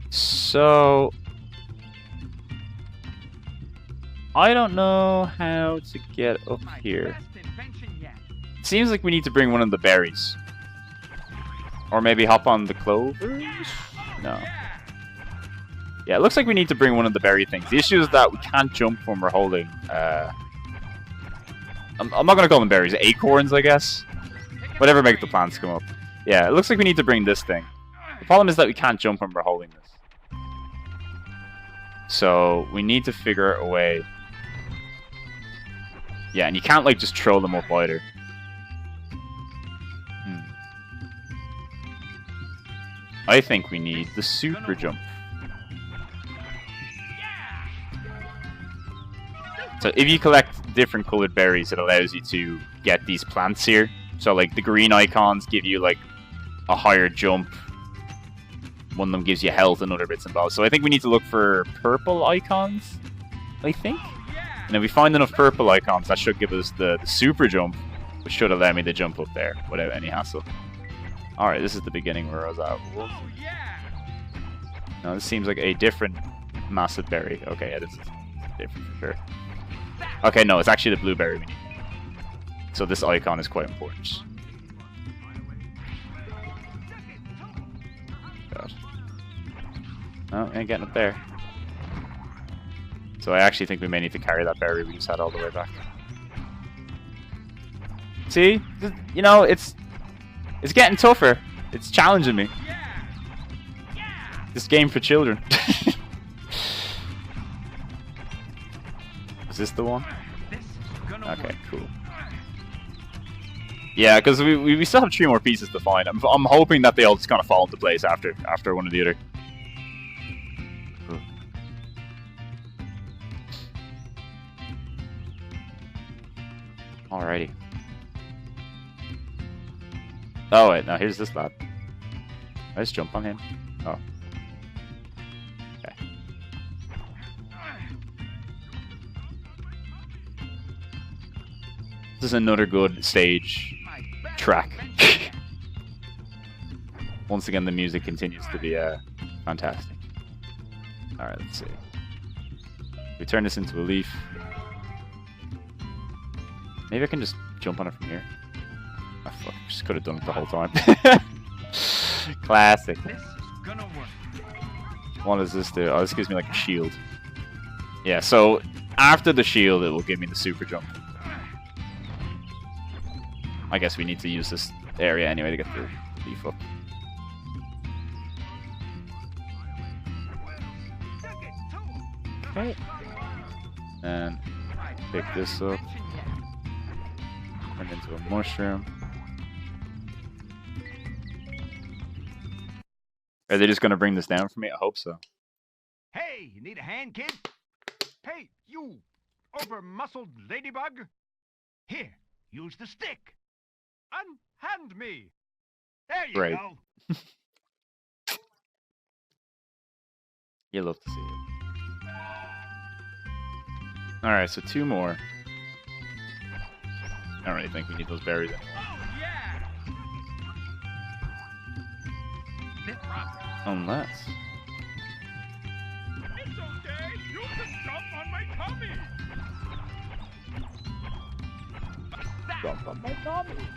So... I don't know how to get up here. Seems like we need to bring one of the berries. Or maybe hop on the clovers? No. Yeah, it looks like we need to bring one of the berry things. The issue is that we can't jump when we're holding... I'm not going to call them berries. Acorns, I guess? Whatever makes the plants come up. Yeah, it looks like we need to bring this thing. The problem is that we can't jump when we're holding this. So, we need to figure out a way... Yeah, and you can't, like, just throw them up either. I think we need the super jump. So if you collect different colored berries, it allows you to get these plants here. So, like, the green icons give you, like, a higher jump. One of them gives you health and other bits and bobs. So I think we need to look for purple icons, I think. And if we find enough purple icons, that should give us the super jump, which should allow me to jump up there without any hassle. Alright, this is the beginning where I was at. No, this seems like a different massive berry. Okay, yeah, this is different for sure. Okay, no, it's actually the blueberry we need. So this icon is quite important. God. Oh, ain't getting up there. So I actually think we may need to carry that berry we just had all the way back. See? You know, it's getting tougher. It's challenging me. This game for children. Is this the one? Okay, cool. Yeah, because we still have 3 more pieces to find. I'm hoping that they all just kind of fall into place after one or the other. Cool. Alrighty. Oh wait, now here's this lad. Let's jump on him. Oh. Okay. This is another good stage track. Once again, the music continues to be fantastic. Alright, let's see. We turn this into a leaf. Maybe I can just jump on it from here. Oh, fuck, I just could have done it the whole time. Classic. This is gonna work. What does this do? Oh, this gives me like a shield. Yeah, so after the shield, it will give me the super jump. I guess we need to use this area anyway to get the leaf up. Okay. And pick this up. Turn into a mushroom. Are they just going to bring this down for me? I hope so. Hey, you need a hand, kid? Hey, you over-muscled ladybug. Here, use the stick. Unhand me. There you Great. go. You love to see it. Alright, so 2 more. I don't really think we need those berries anymore. Oh yeah! Bit rough. Unless... It's okay. You can jump on my tummy. Jump on my tummy.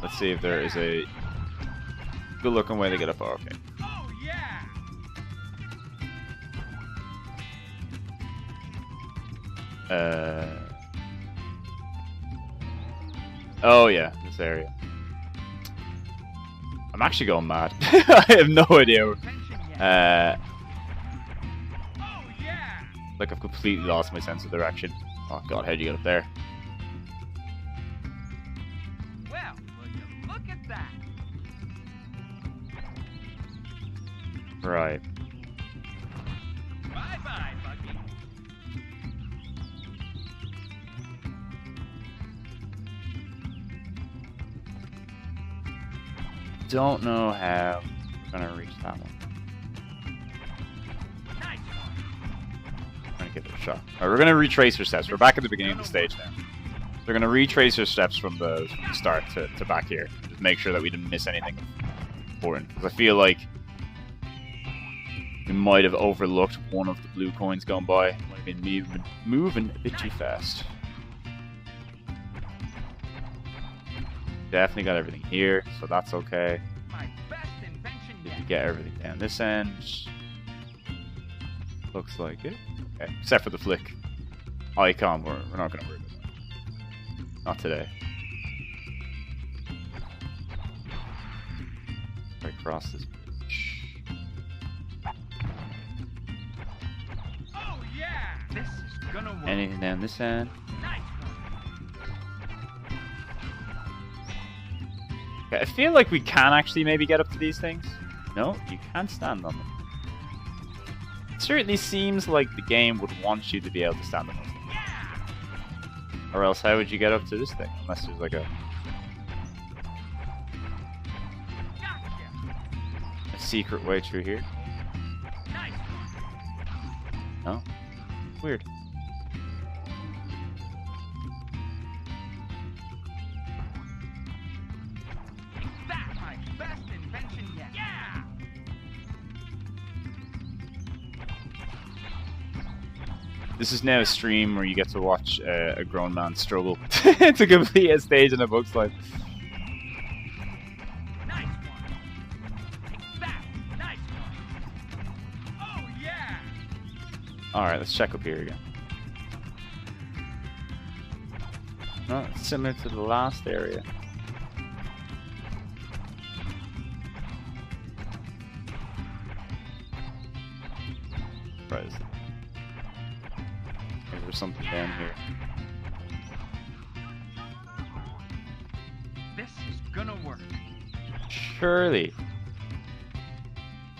Let's see if there is a good looking way to get up. Oh, okay. Oh yeah! Oh yeah, this area. I'm actually going mad. I have no idea. Oh yeah! Like I've completely lost my sense of direction. Oh god, how'd you get up there? Well, will you look at that? Right. Bye-bye, Buggy. Don't know how we're gonna reach that one. Nice one. I'm gonna give it a shot. Alright, we're gonna retrace our steps. We're back at the beginning of the stage now. So we're gonna retrace our steps from the start to back here. Just make sure that we didn't miss anything important. Because I feel like we might have overlooked one of the blue coins going by. Might have been moving a bit too fast. Definitely got everything here, so that's okay. My best invention Did yet. we get everything down this end? Looks like it. Okay, except for the flick icon, we're not going to worry about that. Not today. Right across this bridge. Oh yeah! This is gonna work. Anything down this end? Nice one. Okay, I feel like we can actually maybe get up to these things. No, you can't stand on them. It certainly seems like the game would want you to be able to stand on those things. Or else how would you get up to this thing? Unless there's like a secret way through here. Nice. No? Weird. That's my best invention yet. Yeah! This is now a stream where you get to watch a grown man struggle to complete a stage in a book's life. Nice one. Take that. Nice one. Oh yeah. Alright, let's check up here again. No, it's similar to the last area. Right. Maybe there's something down here. This is gonna work. Surely.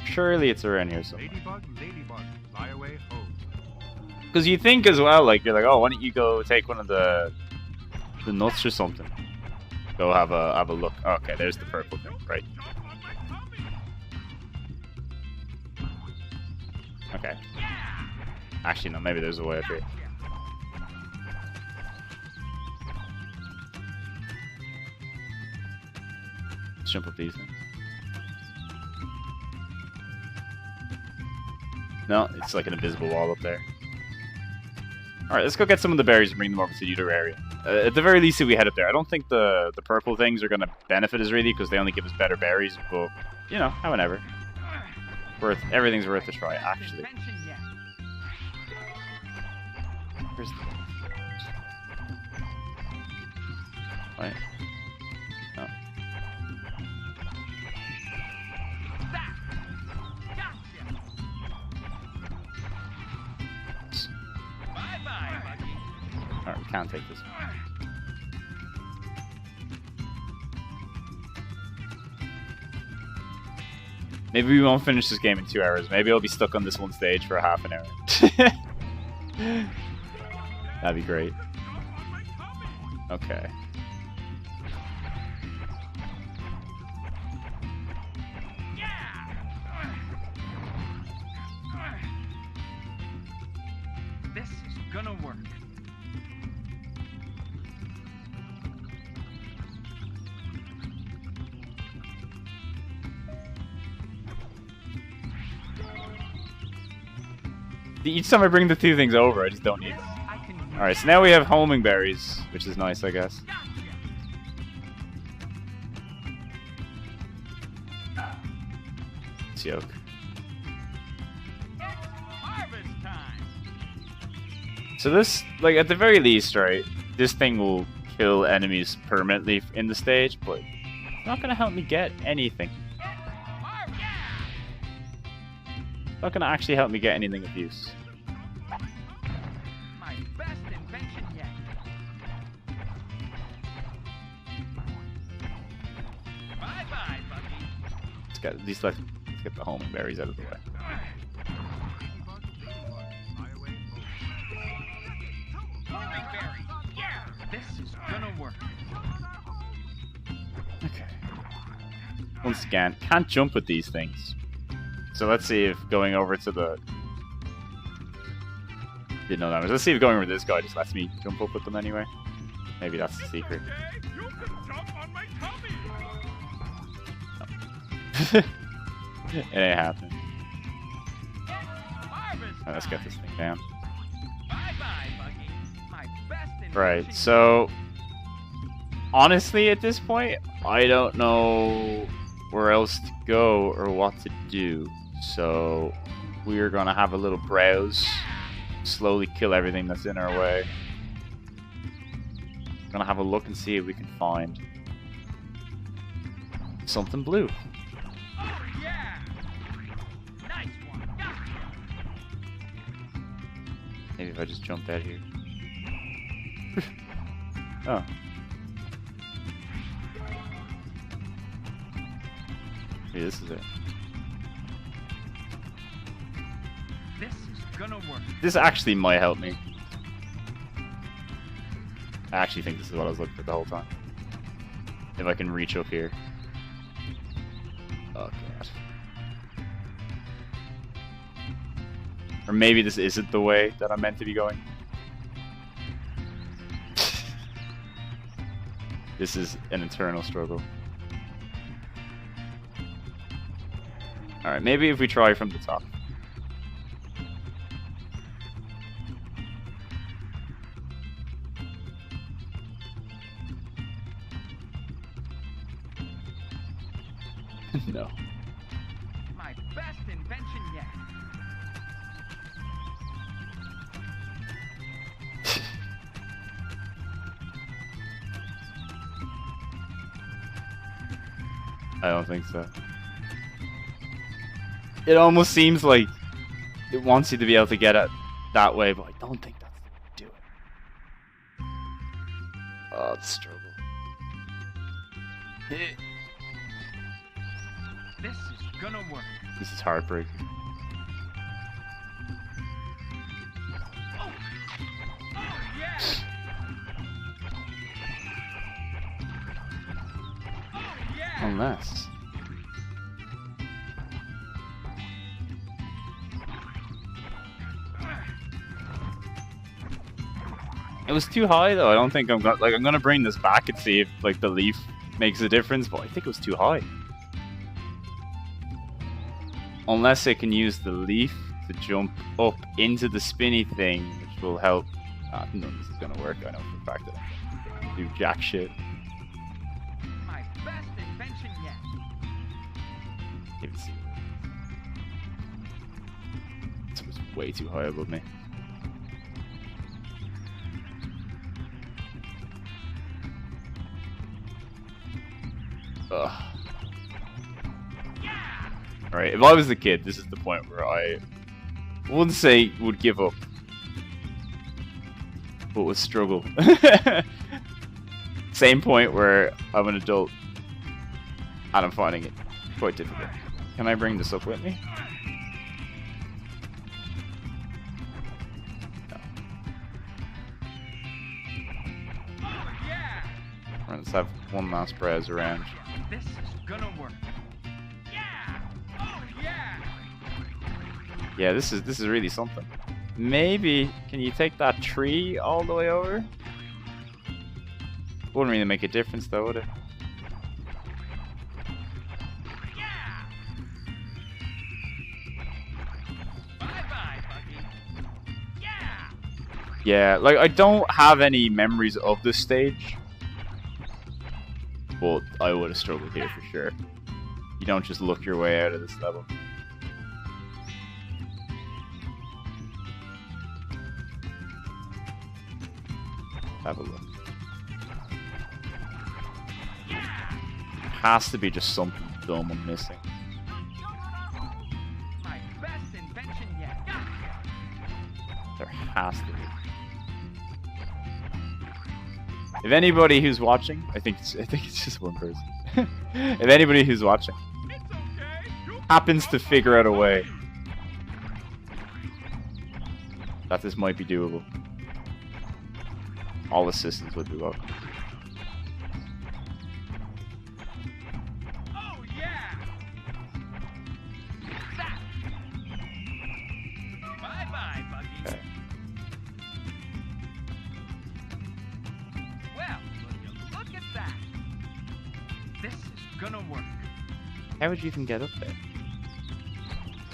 Surely it's around here somewhere. Ladybug, ladybug, fly away home. Because you think as well, like, you're like, oh, why don't you go take one of the nuts or something? Go have a look. Okay, there's the purple thing, right? Okay. Actually, no, maybe there's a way up here. Let's jump up these things. No, it's like an invisible wall up there. Alright, let's go get some of the berries and bring them over to the other area. At the very least, if we head up there, I don't think the purple things are going to benefit us really, because they only give us better berries, but, you know, however. Everything's worth a try, actually. Attention yet. Where's the... Right. Oh. That. Gotcha. Bye-bye, Bucky. Alright, we can't take this one. Maybe we won't finish this game in 2 hours. Maybe I'll be stuck on this one stage for half an hour. That'd be great. Okay. This is gonna work. Each time I bring the 2 things over, I just don't need them. Alright, so now we have homing berries, which is nice, I guess. It's yoke. Harvest time. So this, like, at the very least, right, this thing will kill enemies permanently in the stage, but it's not going to help me get anything. It's not going to actually help me get anything of use. My best invention yet. Bye-bye, Bucky. Let's get the homing berries out of the way. Homing berry. Yeah. This is gonna work. Okay. Once again, can't jump with these things. So let's see if going over to the... Didn't know that much. Let's see if going over to this guy just lets me jump up with them anyway. Maybe that's the secret. It ain't happening. Right, let's get this thing down. Bye-bye, Bucky. My best invention. Right, so... Honestly, at this point, I don't know where else to go or what to do. So, we're gonna have a little browse. Slowly kill everything that's in our way. Gonna have a look and see if we can find something blue. Oh, yeah. Nice one. Gotcha. Maybe if I just jump out here. Oh. Maybe this is it. This is gonna work. This actually might help me. I actually think this is what I was looking for the whole time. If I can reach up here. Oh god. Or maybe this isn't the way that I'm meant to be going. This is an eternal struggle. Alright, maybe if we try from the top. No. My best invention yet. I don't think so. It almost seems like it wants you to be able to get it that way, but I don't think that's the way to do it. Oh, the struggle. This is gonna work. This is heartbreaking. Oh yeah. Oh yeah. Unless. It was too high though. I don't think I'm gonna bring this back and see if like the leaf makes a difference, but I think it was too high. Unless I can use the leaf to jump up into the spinny thing, which will help. None of this is gonna work. I know for a fact that I can do jack shit. My best invention yet. Even see. This was way too high above me. Ugh. Alright, if I was a kid, this is the point where I wouldn't say would give up, but would struggle. Same point where I'm an adult and I'm finding it quite difficult. Can I bring this up with me? No. Oh yeah. Right, let's have one last browse around. This is gonna work. Yeah. Oh yeah. Yeah, this is really something. Maybe can you take that tree all the way over? Wouldn't really make a difference though, would it? Yeah. Bye bye, Buggy. Yeah. Yeah, like I don't have any memories of this stage, but I would have struggled here for sure. You don't just look your way out of this level. Have a look. Has to be just something dumb I'm missing. My best invention yet. There has to be. If anybody who's watching, I think it's just one person. If anybody who's watching It's okay. You happens to figure out a way that this might be doable, all assistance would be welcome. Oh yeah. That. Bye bye, Buggy. Okay. Well, will you look at that? This is gonna work. How would you even get up there?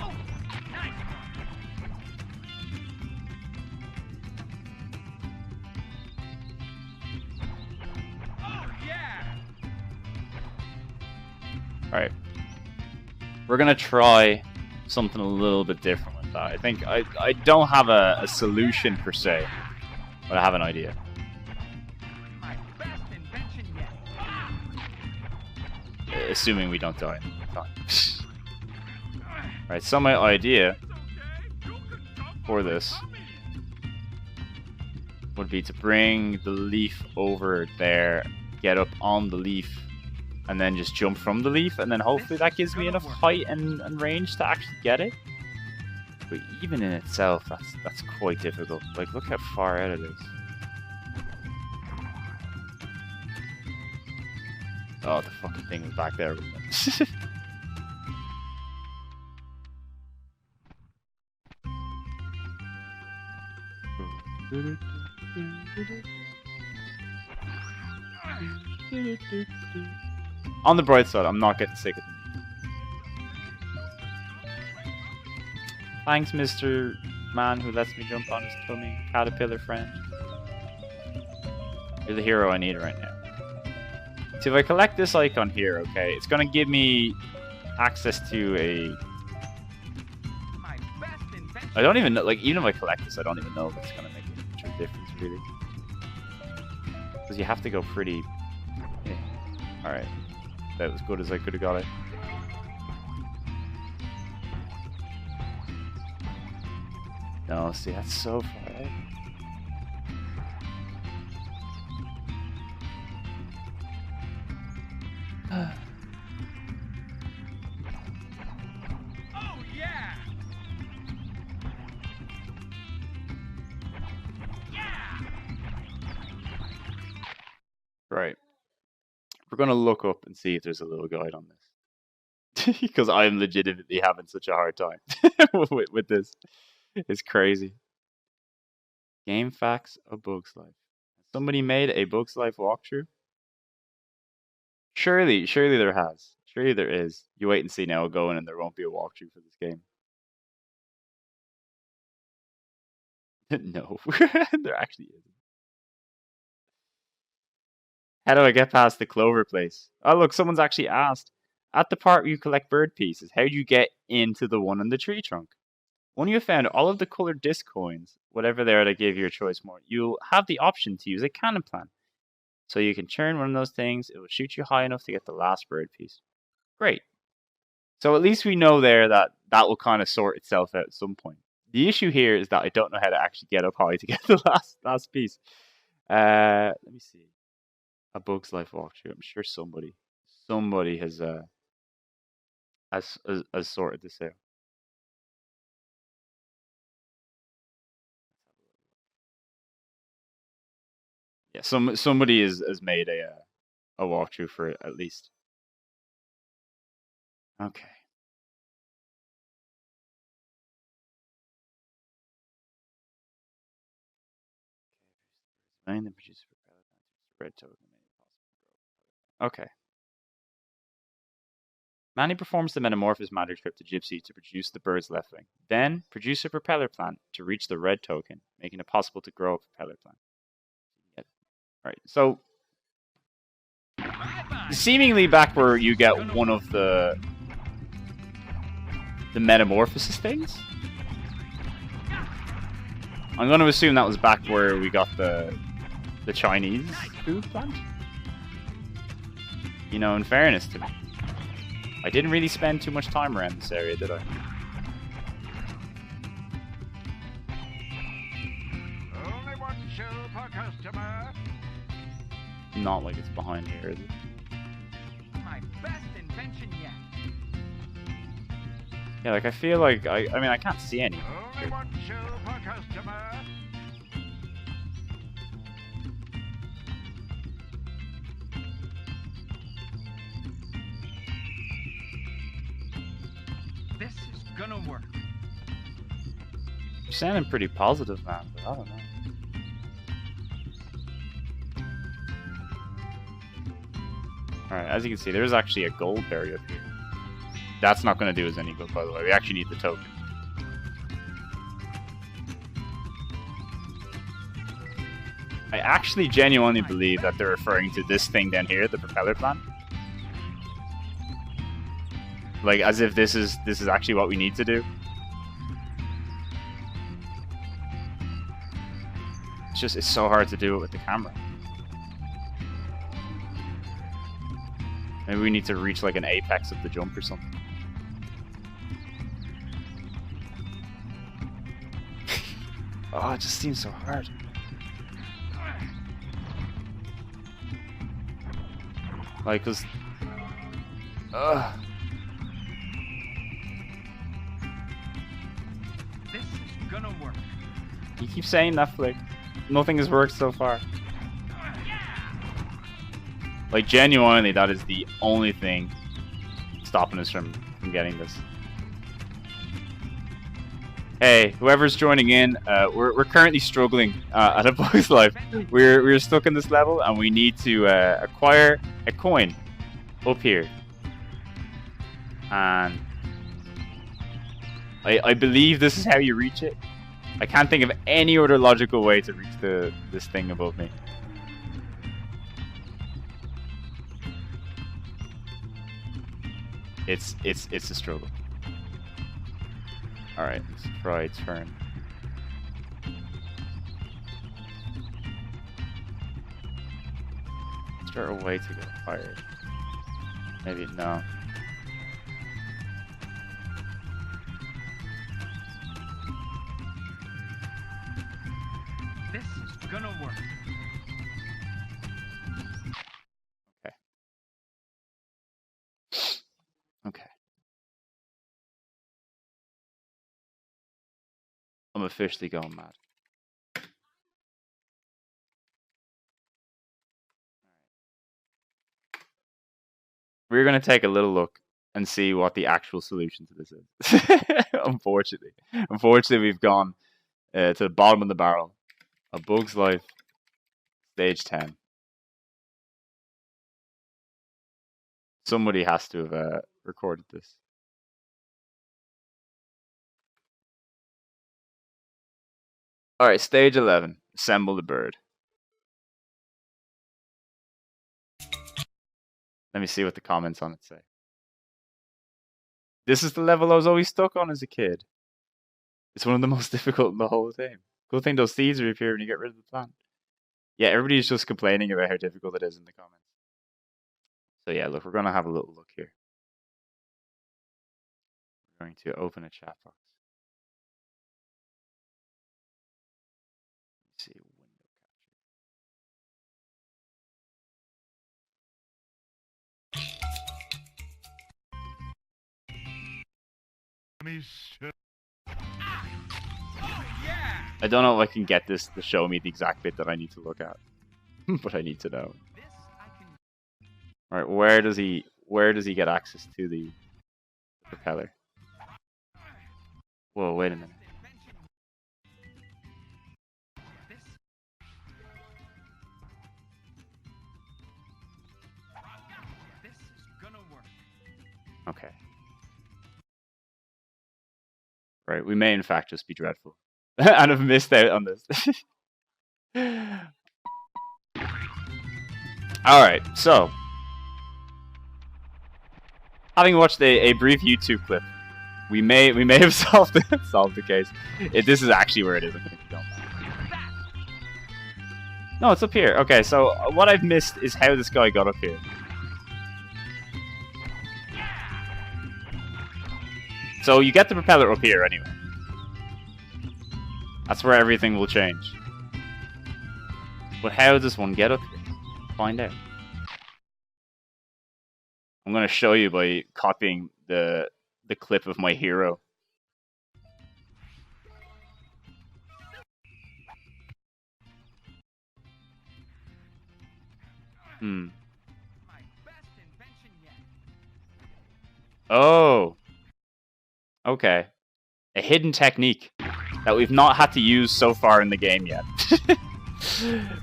Oh, nice. Oh yeah. Alright. We're gonna try something a little bit different with that. I think I don't have a solution per se, but I have an idea. My best invention yet. Assuming we don't die in the time. Right, so my idea for this would be to bring the leaf over there, get up on the leaf, and then just jump from the leaf, and then hopefully that gives me enough height and range to actually get it. But even in itself, that's quite difficult. Like, look how far out it is. Oh, the fucking thing was back there. On the bright side, I'm not getting sick of them. Thanks, Mr. Man who lets me jump on his tummy, caterpillar friend. You're the hero I need right now. So if I collect this icon here, okay, it's gonna give me access to a... My best invention. I don't even know, like, even if I collect this, I don't even know if it's going to make much of a difference, really. Because you have to go pretty... Yeah. Alright. That was good as I could have got it. No, see, that's so far out. Oh yeah. Yeah. Right. We're going to look up and see if there's a little guide on this. Because I'm legitimately having such a hard time with this. It's crazy. Game facts of Bugs Life. Somebody made a Bugs Life walkthrough? Surely there has. Surely there is. You wait and see now. I'll go in and there won't be a walkthrough for this game. No, there actually isn't. How do I get past the clover place? Oh, look, someone's actually asked. At the part where you collect bird pieces, how do you get into the one on the tree trunk? When you have found all of the colored disc coins, whatever they are that give you a choice more, you'll have the option to use a cannon plant. So you can turn one of those things, it will shoot you high enough to get the last bird piece. Great. So at least we know there that that will kind of sort itself out at some point. The issue here is that I don't know how to actually get up high to get the last piece. Let me see. A Bugs Life walkthrough. I'm sure somebody has sorted this out. Yeah, somebody has made a walkthrough for it at least. Okay. Find the producer for red token. Okay. Manny performs the metamorphosis magic trick to Gypsy to produce the bird's left wing. Then, produce a propeller plant to reach the red token, making it possible to grow a propeller plant. Alright, so... seemingly back where you get one of the metamorphosis things? I'm going to assume that was back where we got the Chinese food plant? You know, in fairness to me. I didn't really spend too much time around this area, did I? Only one show per customer. Not like it's behind here, is it? My best invention yet. Yeah, like I feel like I mean I can't see any. Only one show per customer. This is gonna work. You're sounding pretty positive, man, but I don't know. Alright, as you can see, there's actually a gold berry up here. That's not going to do us any good, by the way. We actually need the token. I actually genuinely believe that they're referring to this thing down here, the propeller plant. Like, as if this is actually what we need to do. It's so hard to do it with the camera. Maybe we need to reach like an apex of the jump or something. Oh, it just seems so hard. Like, cause... This is gonna work. You keep saying that, Flik. Nothing has worked so far. Like, genuinely, that is the only thing stopping us from getting this. Hey, whoever's joining in, we're currently struggling at a Bugs Life. We're stuck in this level, and we need to acquire a coin up here. And I believe this is how you reach it. I can't think of any other logical way to reach this thing above me. It's a struggle. All right, let's try turn. Is there a way to go higher? Maybe no. This is gonna work. Okay. I'm officially going mad. We're going to take a little look and see what the actual solution to this is. Unfortunately, we've gone to the bottom of the barrel. A Bug's Life, stage 10. Somebody has to have recorded this. All right, stage 11. Assemble the bird. Let me see what the comments on it say. This is the level I was always stuck on as a kid. It's one of the most difficult in the whole game. Good thing those seeds reappear when you get rid of the plant. Yeah, everybody's just complaining about how difficult it is in the comments. So yeah, look, we're going to have a little look here. We're going to open a chat box. Let's see, window capture. I don't know if I can get this to show me the exact bit that I need to look at, but I need to know. All right, where does he get access to the propeller? Whoa, wait a minute. This is gonna work. Okay. Right, we may in fact just be dreadful. And have missed out on this. Alright, so. Having watched a brief YouTube clip, we may have solved the case. This is actually where it is. I'm gonna keep going. No, it's up here. Okay, so what I've missed is how this guy got up here. So you get the propeller up here anyway. That's where everything will change. But how does one get up here? Find out. I'm going to show you by copying the clip of my hero. Oh. Okay. A hidden technique that we've not had to use so far in the game yet.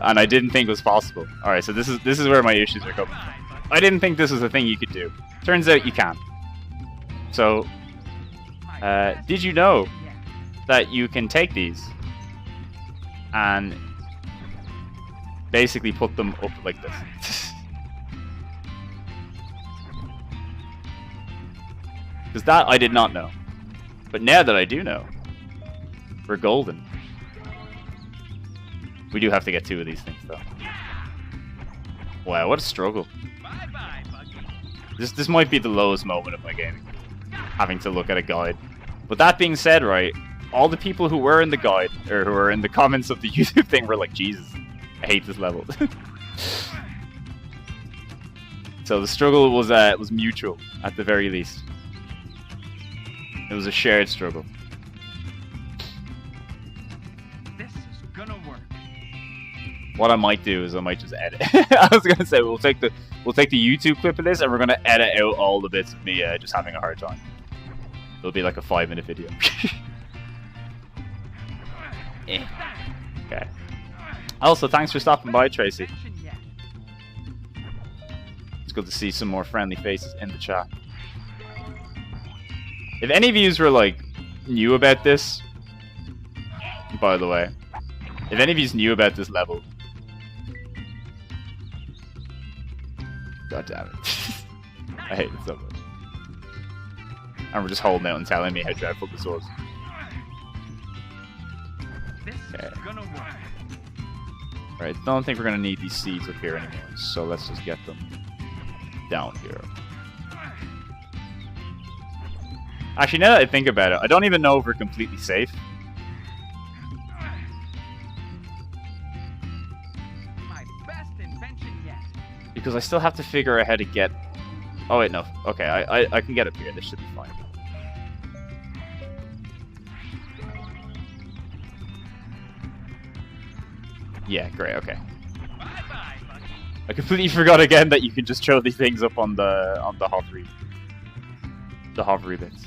And I didn't think was possible. Alright, so this is where my issues are coming from. I didn't think this was a thing you could do. Turns out you can. So, did you know that you can take these and basically put them up like this? Because that I did not know. But now that I do know, we're golden. We do have to get 2 of these things, though. Wow, what a struggle. This might be the lowest moment of my gaming. Having to look at a guide. But that being said, right, all the people who were in the guide, or who were in the comments of the YouTube thing were like, Jesus, I hate this level. So the struggle was mutual, at the very least. It was a shared struggle. This is gonna work. What I might do is I might just edit. I was gonna say we'll take the YouTube clip of this and we're gonna edit out all the bits of me just having a hard time. It'll be like a 5-minute video. Okay. Also, thanks for stopping by, Tracy. It's good to see some more friendly faces in the chat. If any of you were like new about this, by the way, if any of you knew about this level, god damn it, I hate it so much. And we're just holding out and telling me how dreadful this was. This Okay. is gonna work. Alright, don't think we're gonna need these seeds up here anymore, so let's just get them down here. Actually, now that I think about it, I don't even know if we're completely safe. My best invention yet. Because I still have to figure out how to get... Oh wait, no. Okay, I can get up here. This should be fine. Yeah, great, okay. Bye-bye, Bucky. I completely forgot again that you can just throw these things up on the hovery. The hovery bits.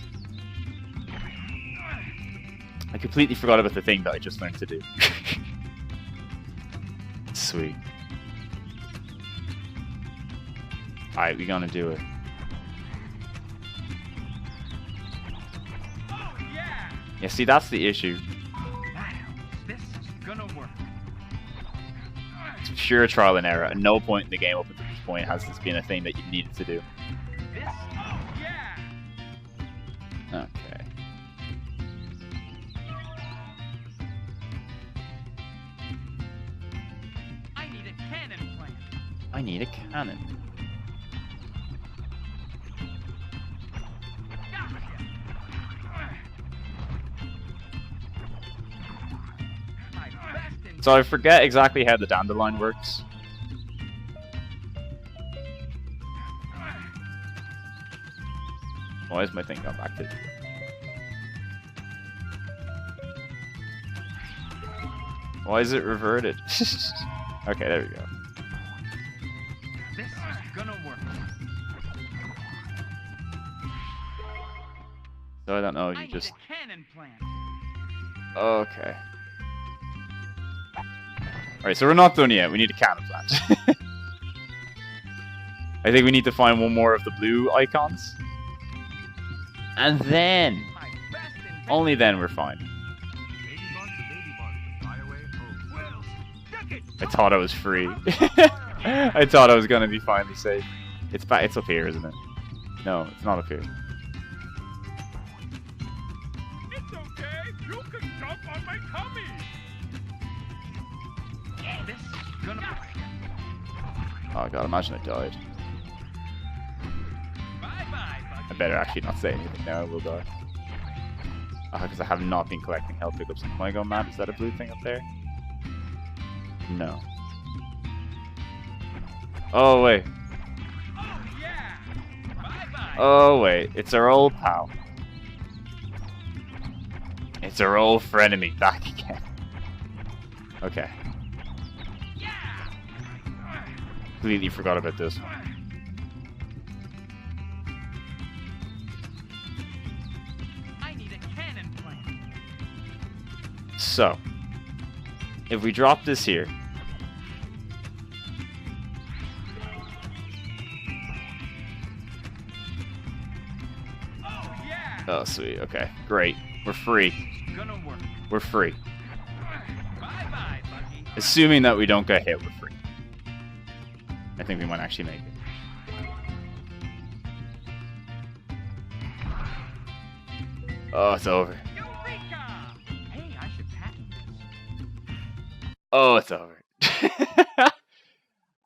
I completely forgot about the thing that I just learned to do. Sweet. Alright, we're gonna do it. Oh, yeah! Yeah, see, that's the issue. Now, this is gonna work. It's pure trial and error. At no point in the game up until this point has this been a thing that you needed to do. This, oh, yeah! Okay. I need a cannon plant. I need a cannon. My best invention. So I forget exactly how the dandelion works. Why is my thing going back to... Why is it reverted? Okay, there we go. This is gonna work. So I don't know, I you need just... a cannon plant. Okay. Alright, so we're not done yet. We need a cannon plant. I think we need to find one more of the blue icons. And then... My best invention. Only then we're fine. Ladybug to ladybug, fly away home. Well, stuck it. I thought I was free. I thought I was gonna be finally safe. It's back. It's up here, isn't it? No, it's not up here. It's okay. You can jump on my tummy. This is gonna work. Oh god, imagine I died. Bye-bye, I Bucky. better actually not say anything now. I will die. Oh, because I have not been collecting health pickups. Am I going mad? Is that a blue thing up there? No. Oh wait. Oh, yeah! Bye-bye. Oh wait. It's our old pal. It's our old frenemy back again. Okay. Yeah! Completely forgot about this one. I need a cannon plant. So, if we drop this here, Oh, yeah! oh sweet, okay, great, we're free, Gonna work. we're free. Bye-bye, Bucky. Assuming that we don't get hit, we're free. I think we might actually make it. Oh, it's over. Eureka! Hey, I should patent this. Oh, it's over.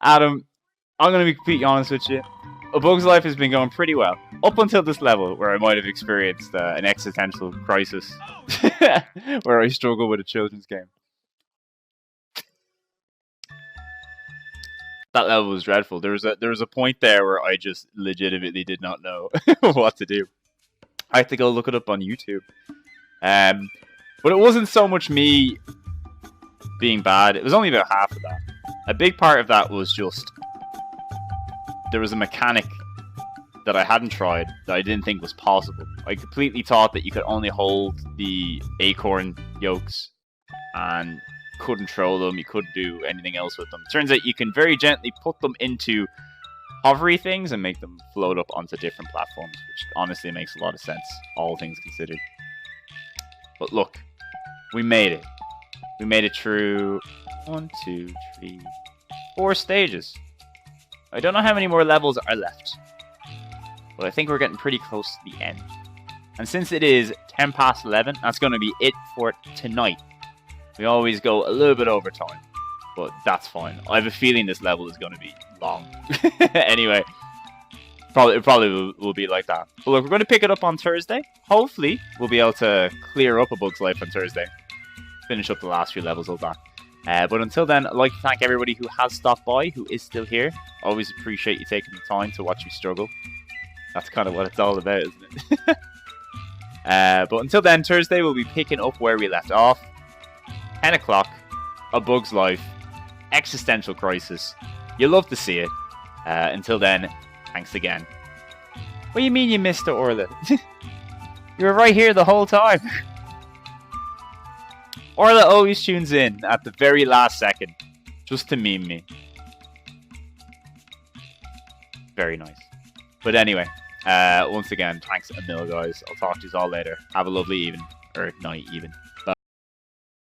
Adam, I'm going to be completely honest with you. A Bug's Life has been going pretty well. Up until this level, where I might have experienced an existential crisis. Where I struggle with a children's game. That level was dreadful. There was a point there where I just legitimately did not know what to do. I had to go look it up on YouTube. But it wasn't so much me being bad. It was only about half of that. A big part of that was just there was a mechanic that I hadn't tried that I didn't think was possible. I completely thought that you could only hold the acorn yolks and couldn't throw them, you couldn't do anything else with them. Turns out you can very gently put them into hovery things and make them float up onto different platforms, which honestly makes a lot of sense, all things considered. But look, we made it. We made it through 1, 2, 3, 4 stages. I don't know how many more levels are left, but I think we're getting pretty close to the end. And since it is 10 past 11, that's going to be it for tonight. We always go a little bit over time, but that's fine. I have a feeling this level is going to be long. Anyway, it probably will be like that. But look, we're going to pick it up on Thursday. Hopefully, we'll be able to clear up A Bug's Life on Thursday. Finish up the last few levels of that. But until then, I'd like to thank everybody who has stopped by, who is still here. Always appreciate you taking the time to watch me struggle. That's kind of what it's all about, isn't it? But until then, Thursday we'll be picking up where we left off. 10 o'clock, A Bug's Life, Existential Crisis. You'll love to see it. Until then, thanks again. What do you mean you missed it, Orla? You were right here the whole time. Orla always tunes in at the very last second, just to meme me. Very nice. But anyway, once again, thanks a mil, guys. I'll talk to you all later. Have a lovely evening, or night even. Bye.